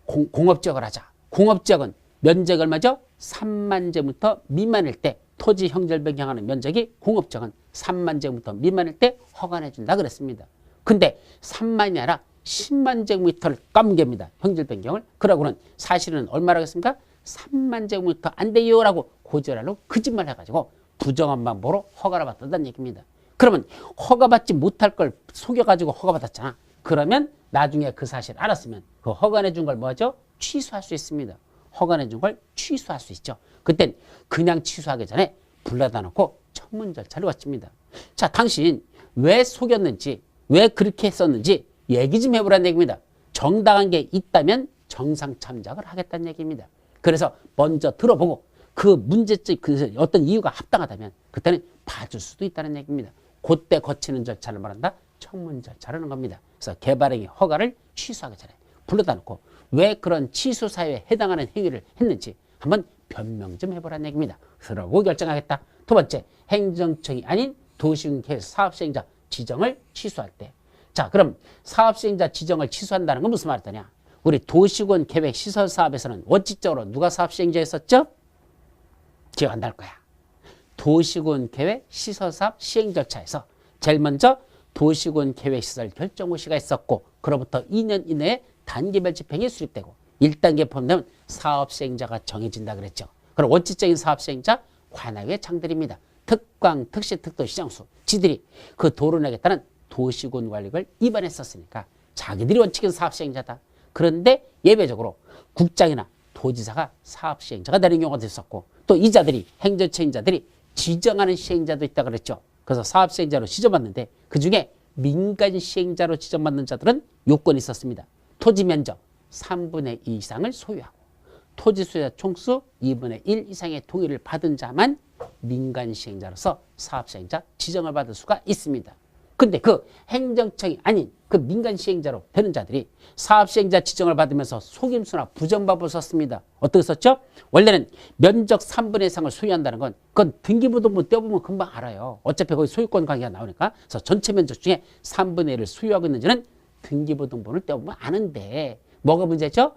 공업지역을 하자. 공업지역은 면적이 얼마죠? 3만 제곱미터 미만일 때 토지 형질 변경하는 면적이 공업지역은 3만 제곱미터 미만일 때 허가해준다 그랬습니다. 근데 3만이 아니라 10만 제곱미터를 까문geb니다. 형질 변경을. 그러고는 사실은 얼마라고 했습니까? 3만 제곱미터 안 돼요라고 고지랄로 거짓말 해가지고 부정한 방법으로 허가를 받았다는 얘기입니다. 그러면 허가받지 못할 걸 속여가지고 허가받았잖아. 그러면 나중에 그 사실을 알았으면 그 허가내준 걸 뭐죠? 취소할 수 있습니다. 허가내준 걸 취소할 수 있죠. 그땐 그냥 취소하기 전에 불러다 놓고 청문 절차를 거칩니다. 자, 당신 왜 속였는지, 왜 그렇게 했었는지 얘기 좀 해보라는 얘기입니다. 정당한 게 있다면 정상 참작을 하겠다는 얘기입니다. 그래서 먼저 들어보고 그 문제점, 그 어떤 이유가 합당하다면 그때는 봐줄 수도 있다는 얘기입니다. 그때 거치는 절차를 말한다. 청문 절차라는 겁니다. 그래서 개발행위 허가를 취소하기 전에 불러다 놓고 왜 그런 취소 사유에 해당하는 행위를 했는지 한번 변명 좀 해보라는 얘기입니다. 그러고 결정하겠다. 두 번째, 행정청이 아닌 도시군계획 사업시행자 지정을 취소할 때. 자, 그럼 사업시행자 지정을 취소한다는 건 무슨 말이냐? 우리 도시군 계획 시설 사업에서는 원칙적으로 누가 사업시행자였었죠? 기억 안 날 거야. 도시군 계획 시설 사업 시행 절차에서 제일 먼저 도시군 계획 시설 결정 호시가 있었고 그로부터 2년 이내에 단계별 집행이 수립되고 1단계 포함되면 사업 시행자가 정해진다 그랬죠. 그럼 원칙적인 사업 시행자 관할의 장들입니다. 특광, 특시, 특도, 시장수 지들이 그 도로 내겠다는 도시군 관리를 위반했었으니까 자기들이 원칙적인 사업 시행자다. 그런데 예외적으로 국장이나 도지사가 사업 시행자가 되는 경우가 있었고 또 이자들이 행정처인자들이 지정하는 시행자도 있다 그랬죠. 그래서 사업 시행자로 지정받는데 그중에 민간 시행자로 지정받는 자들은 요건이 있었습니다. 토지 면적 3분의 2 이상을 소유하고 토지 소유자 총수 2분의 1 이상의 동의를 받은 자만 민간 시행자로서 사업 시행자 지정을 받을 수가 있습니다. 근데 그 행정청이 아닌 그 민간 시행자로 되는 자들이 사업 시행자 지정을 받으면서 속임수나 부정법을 썼습니다. 어떻게 썼죠? 원래는 면적 3분의 1 이상을 소유한다는 건 그건 등기부등본 떼어보면 금방 알아요. 어차피 거기 소유권 관계가 나오니까. 그래서 전체 면적 중에 3분의 1을 소유하고 있는지는 등기부등본을 떼어보면 아는데 뭐가 문제죠?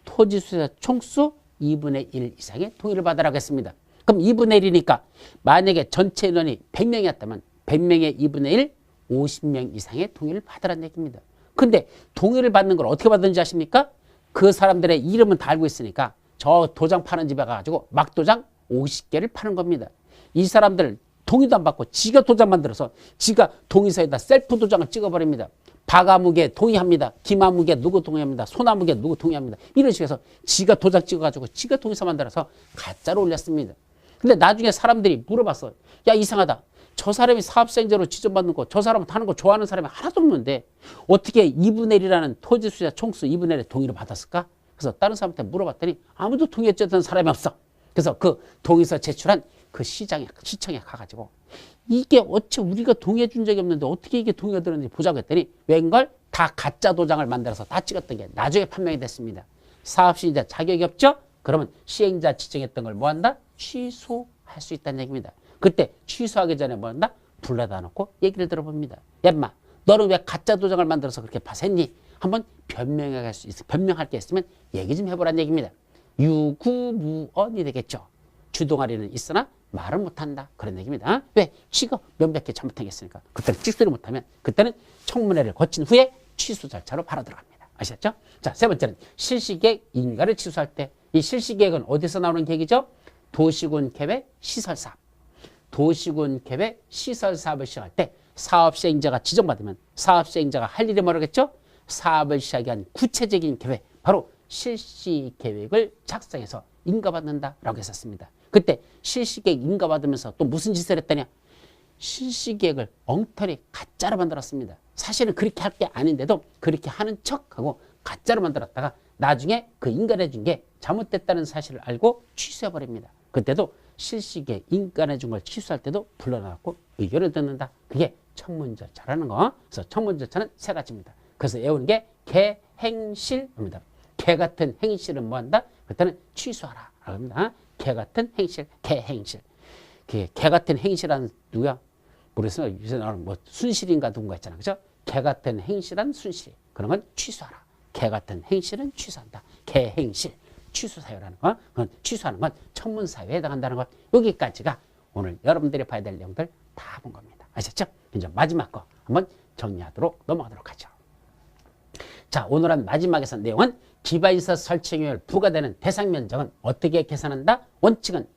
토지 소유자 총수 2분의 1 이상의 동의를 받으라고 했습니다. 그럼 2분의 1이니까 만약에 전체 인원이 100명이었다면 100명의 2분의 1 50명 이상의 동의를 받으라는 얘기입니다. 근데 동의를 받는 걸 어떻게 받는지 아십니까? 그 사람들의 이름은 다 알고 있으니까 저 도장 파는 집에 가가지고 막도장 50개를 파는 겁니다. 이 사람들 동의도 안 받고 지가 도장 만들어서 지가 동의서에다 셀프 도장을 찍어버립니다. 박아무개 동의합니다. 김아무개 누구 동의합니다. 소나무개 누구 동의합니다. 이런 식으로 해서 지가 도장 찍어가지고 지가 동의서 만들어서 가짜로 올렸습니다. 근데 나중에 사람들이 물어봤어. 야, 이상하다. 저 사람이 사업시행자로 지정받는 거, 저 사람은 타는 거 좋아하는 사람이 하나도 없는데 어떻게 2분의 1이라는 토지 소유자 총수 2분의 1의 동의를 받았을까? 그래서 다른 사람한테 물어봤더니 아무도 동의했던 사람이 없어. 그래서 그 동의서 제출한 그 시청에 가가지고 이게 어째 우리가 동의해 준 적이 없는데 어떻게 이게 동의가 되는지 보자고 했더니 웬걸 다 가짜 도장을 만들어서 다 찍었던 게 나중에 판명이 됐습니다. 사업시행자 자격이 없죠? 그러면 시행자 지정했던 걸 뭐한다? 취소할 수 있다는 얘기입니다. 그때 취소하기 전에 뭐 한다? 불러다 놓고 얘기를 들어봅니다. 야, 인마, 너는 왜 가짜 도장을 만들어서 그렇게 파셨니? 한번 변명할 게 있으면 얘기 좀 해보라는 얘기입니다. 유구무언이 되겠죠. 주동아리는 있으나 말을 못한다. 그런 얘기입니다. 왜? 지가 명백히 잘못하겠으니까. 그때는 찍소리 못하면 그때는 청문회를 거친 후에 취소 절차로 바로 들어갑니다. 아시겠죠? 자, 세 번째는 실시계획 인가를 취소할 때 이 실시계획은 어디서 나오는 계획이죠? 도시군 계획 시설사업. 도시군 계획 시설 사업을 시작할 때 사업 시행자가 지정받으면 사업 시행자가 할 일이 뭐라겠죠? 사업을 시작한 구체적인 계획, 바로 실시 계획을 작성해서 인가받는다라고 했었습니다. 그때 실시 계획 인가받으면서 또 무슨 짓을 했더냐? 실시 계획을 엉터리 가짜로 만들었습니다. 사실은 그렇게 할 게 아닌데도 그렇게 하는 척하고 가짜로 만들었다가 나중에 그 인가해 준 게 잘못됐다는 사실을 알고 취소해버립니다. 그때도 실시계 인간해 준 걸 취소할 때도 불러나갖고 의견을 듣는다. 그게 청문 절차라는 거. 그래서 청문 절차는 세 가지입니다. 그래서 외우는 게 개행실입니다. 개 같은 행실은 뭐한다? 그때는 취소하라. 합니다. 개 같은 행실, 개행실. 개 같은 행실한 누구야? 모르겠어요. 요새 나오는 뭐 순실인가 누군가 있잖아. 그죠? 개 같은 행실한 순실. 그런 건 취소하라. 개 같은 행실은 취소한다. 개행실. 취소 사유라는 거, 그건 취소하는 건 청문 사유에 해당한다는 것. 여기까지가 오늘 여러분들이 봐야 될 내용들 다 본 겁니다. 아셨죠? 이제 마지막 거 한번 정리하도록 넘어가도록 하죠. 자, 오늘 한 마지막에서 내용은 기반시설 설치행위를 부과되는 대상 면적은 어떻게 계산한다? 원칙은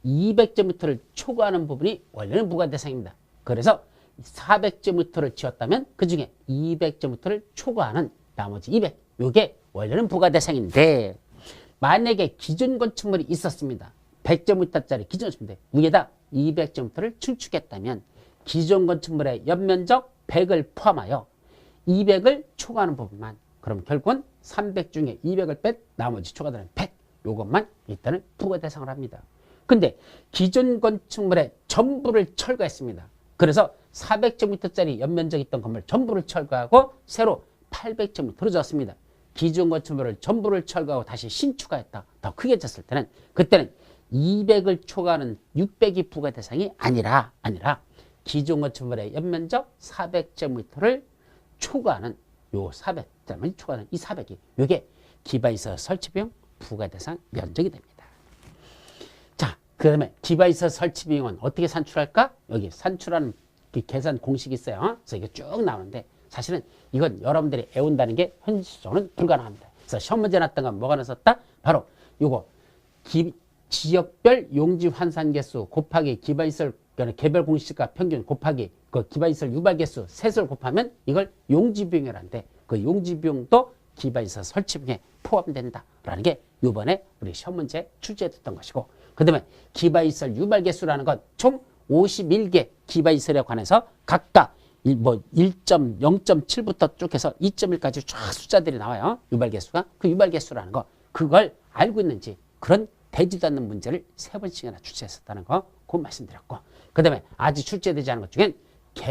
200제곱미터를 초과하는 부분이 원래는 부과 대상입니다. 그래서 400제곱미터를 지었다면 그 중에 200제곱미터를 초과하는 나머지 200, 이게 원래는 부과 대상인데 만약에 기존 건축물이 있었습니다. 100제곱미터짜리 기존 건축물인데 위에다 200제곱미터를 축축했다면 기존 건축물의 연면적 100을 포함하여 200을 초과하는 부분만, 그럼 결국은 300 중에 200을 뺀 나머지 초과되는 100, 요것만 일단은 부과 대상을 합니다. 근데 기존 건축물의 전부를 철거했습니다. 그래서 400제곱미터짜리 연면적 있던 건물 전부를 철거하고 새로 800제곱미터로 졌습니다. 기존 건축물을 전부를 철거하고 다시 신축하였다. 더 크게 졌을 때는 그때는 200을 초과하는 600이 부과 대상이 아니라 기존 건축물의 연면적 400제곱미터를 초과하는 요 400, 초과하는 이 400이 요게 기반시설 설치비용 부과 대상 면적이 됩니다. 자, 그 다음에 기반시설 설치비용은 어떻게 산출할까? 여기 산출하는 계산 공식이 있어요. 그래서 이게 쭉 나오는데 사실은 이건 여러분들이 외운다는 게 현실적으로는 불가능합니다. 그래서 시험 문제 났던 건 뭐가 나섰다? 바로 요거 지역별 용지 환산 개수 곱하기 기반시설 개별 공시가 평균 곱하기 그 기반시설 유발 개수 셋을 곱하면 이걸 용지비용이라는데 그 용지비용도 기반시설 설치비용에 포함된다라는 게 이번에 우리 시험 문제 출제됐던 것이고, 그 다음에 기반시설 유발 개수라는 건 총 51개 기반시설에 관해서 각각 0.7부터 쭉 해서 2.1까지 쫙 숫자들이 나와요. 유발 개수가. 그 유발 개수라는 거 그걸 알고 있는지 그런 되지도 않는 문제를 3번씩이나 출제했었다는 거 그 말씀드렸고, 그 다음에 아직 출제되지 않은 것 중엔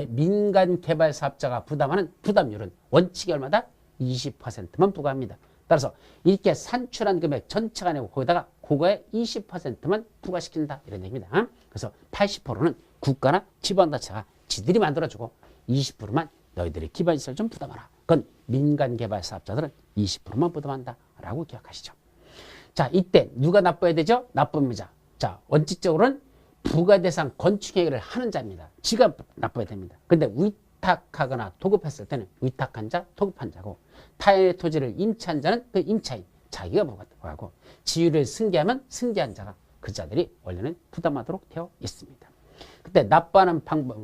민간 개발 사업자가 부담하는 부담률은 원칙이 얼마다? 20%만 부과합니다. 따라서 이렇게 산출한 금액 전체가 아니고 거기다가 그거의 20%만 부과시킨다 이런 얘기입니다. 그래서 80%는 국가나 지방자치가 지들이 만들어주고 20%만 너희들이 기반시설 좀 부담하라. 그건 민간 개발 사업자들은 20%만 부담한다 라고 기억하시죠. 자, 이때 누가 납부해야 되죠? 납부입니다. 자, 원칙적으로는 부과대상 건축행위를 하는 자입니다. 지가 납부해야 됩니다. 근데 위탁하거나 도급했을 때는 위탁한 자, 도급한 자고, 타인의 토지를 임차한 자는 그 임차인, 자기가 부과하고, 지위를 승계하면 승계한 자가 그 자들이 원래는 부담하도록 되어 있습니다. 그때 납부하는 방법,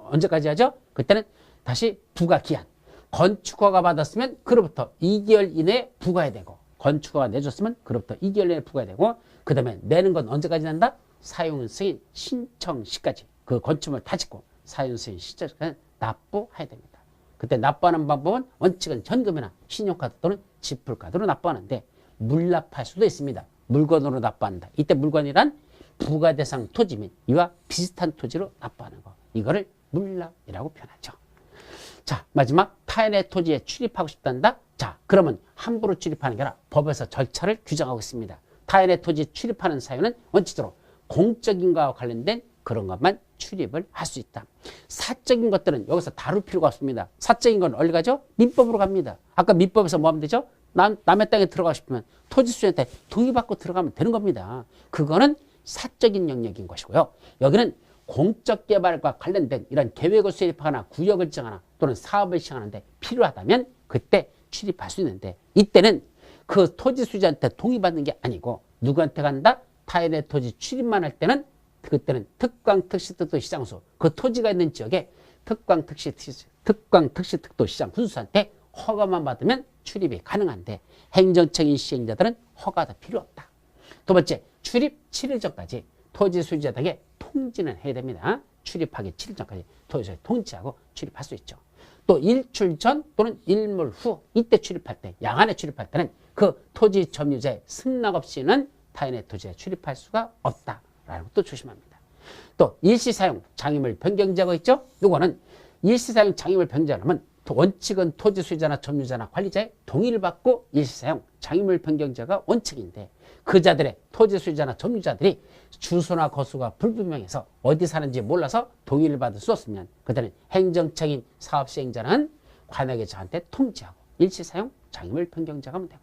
언제까지 하죠? 그때는 다시 부과 기한. 건축허가 받았으면 그로부터 2개월 이내에 부과해야 되고, 건축허가 내줬으면 그로부터 2개월 이내에 부과해야 되고, 그 다음에 내는 건 언제까지 난다? 사용 승인 신청 시까지 그 건축물 다 짓고 사용 승인 신청 시까지 납부해야 됩니다. 그때 납부하는 방법은 원칙은 현금이나 신용카드 또는 지불카드로 납부하는데 물납할 수도 있습니다. 물건으로 납부한다. 이때 물건이란 부과대상 토지 및 이와 비슷한 토지로 납부하는 거. 이거를 물납이라고 표현하죠. 자, 마지막 타인의 토지에 출입하고 싶단다. 자, 그러면 함부로 출입하는 게 아니라 법에서 절차를 규정하고 있습니다. 타인의 토지에 출입하는 사유는 원칙적으로 공적인 것과 관련된 그런 것만 출입을 할 수 있다. 사적인 것들은 여기서 다룰 필요가 없습니다. 사적인 건 어디 가죠? 민법으로 갑니다. 아까 민법에서 뭐 하면 되죠? 남의 땅에 들어가고 싶으면 토지수한테 동의받고 들어가면 되는 겁니다. 그거는 사적인 영역인 것이고요. 여기는 공적개발과 관련된 이런 계획을 수립하거나 구역을 정하거나 또는 사업을 시행하는데 필요하다면 그때 출입할 수 있는데, 이때는 그 토지 수지한테 동의받는 게 아니고 누구한테 간다? 타인의 토지 출입만 할 때는 그때는 특광특시특도 시장소, 그 토지가 있는 지역에 특광특시특도 시장 군수한테 허가만 받으면 출입이 가능한데 행정청인 시행자들은 허가도 필요 없다. 두 번째, 출입 7일 전까지 토지 수지자에게 통지는 해야 됩니다. 출입하기 7일 전까지 토지를 통지하고 출입할 수 있죠. 또 일출 전 또는 일몰 후 이때 출입할 때, 야간에 출입할 때는 그 토지 점유자의 승낙 없이는 타인의 토지에 출입할 수가 없다라는 것도 조심합니다. 또 일시사용 장애물 변경제가 있죠. 이거는 일시사용 장애물 변경하면 원칙은 토지 수요자나 점유자나 관리자의 동의를 받고 일시사용 장애물 변경제가 원칙인데 그 자들의 토지 수요자나 점유자들이 주소나 거수가 불분명해서 어디 사는지 몰라서 동의를 받을 수 없으면 그때는 행정청인 사업시행자는 관하게 저한테 통지하고 일시사용 장애물 변경제가 하면 되고,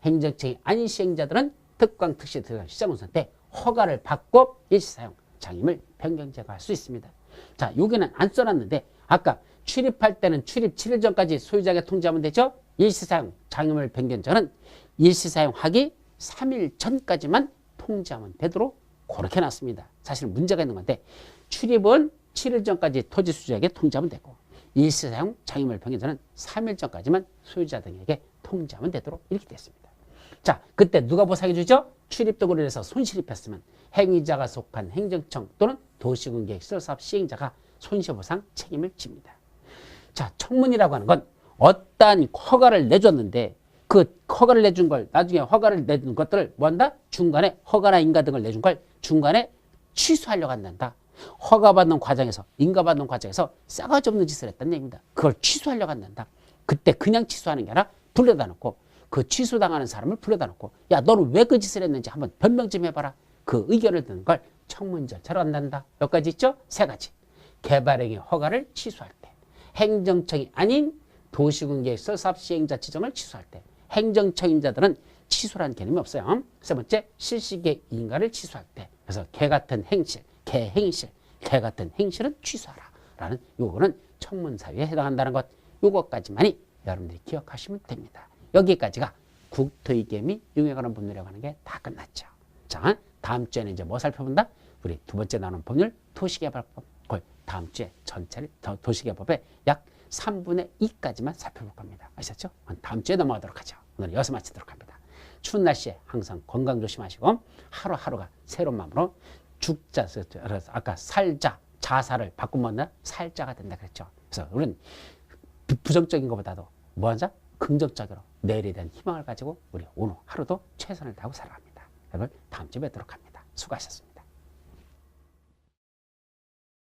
행정청이 아닌 시행자들은 특광특시 시장군수한테 허가를 받고 일시사용 장애물 변경 제거할 수 있습니다. 자, 여기는 안 써놨는데 아까 출입할 때는 출입 7일 전까지 소유자에게 통지하면 되죠. 일시사용 장애물 변경 전은 일시사용하기 3일 전까지만 통지하면 되도록 그렇게 놨습니다. 사실 문제가 있는 건데 출입은 7일 전까지 토지 소유자에게 통지하면 되고 일시사용 장애물 변경 전은 3일 전까지만 소유자 등에게 통지하면 되도록 이렇게 됐습니다. 자, 그때 누가 보상해 주죠? 출입도구를 해서 손실입했으면 행위자가 속한 행정청 또는 도시군계획시설 사업 시행자가 손실보상 책임을 집니다. 자, 청문이라고 하는 건 어떠한 허가를 내줬는데 그 허가를 내준 걸 나중에 허가를 내준 것들을 뭐한다? 중간에 허가나 인가 등을 내준 걸 중간에 취소하려고 한단다. 허가받는 과정에서 인가받는 과정에서 싸가지 없는 짓을 했다는 얘기입니다. 그걸 취소하려고 한단다. 그때 그냥 취소하는 게 아니라 불러다 놓고 그 취소당하는 사람을 불러다 놓고 야 너는 왜 그 짓을 했는지 한번 변명 좀 해봐라. 그 의견을 듣는 걸 청문 절차로 한단다. 몇 가지 있죠? 세 가지. 개발행위 허가를 취소할 때, 행정청이 아닌 도시군계획시설 사업 시행자 지정을 취소할 때, 행정청인자들은 취소라는 개념이 없어요. 세 번째, 실시계획 인가를 취소할 때. 그래서 개 같은 행실, 개행실, 개 같은 행실은 취소하라. 라는 요거는 청문 사유에 해당한다는 것. 요것까지만이 여러분들이 기억하시면 됩니다. 여기까지가 국토위계 및 융에 관한 법률이라고 하는 게 다 끝났죠. 자, 다음 주에는 이제 뭐 살펴본다? 우리 두 번째 나눈 법률 도시개발법. 그걸 다음 주에 전체를 도시개발법의 약 3분의 2까지만 살펴볼 겁니다. 아셨죠? 다음 주에 넘어가도록 하죠. 오늘 여기서 마치도록 합니다. 추운 날씨에 항상 건강 조심하시고 하루하루가 새로운 마음으로 죽자, 아까 살자, 자살을 바꾸면 살자가 된다 그랬죠. 그래서 우리는 부정적인 것보다도 뭐 하자? 긍정적으로 내일에 대한 희망을 가지고 우리 오늘 하루도 최선을 다하고 살아갑니다. 여러분 다음 주에 뵙도록 합니다. 수고하셨습니다.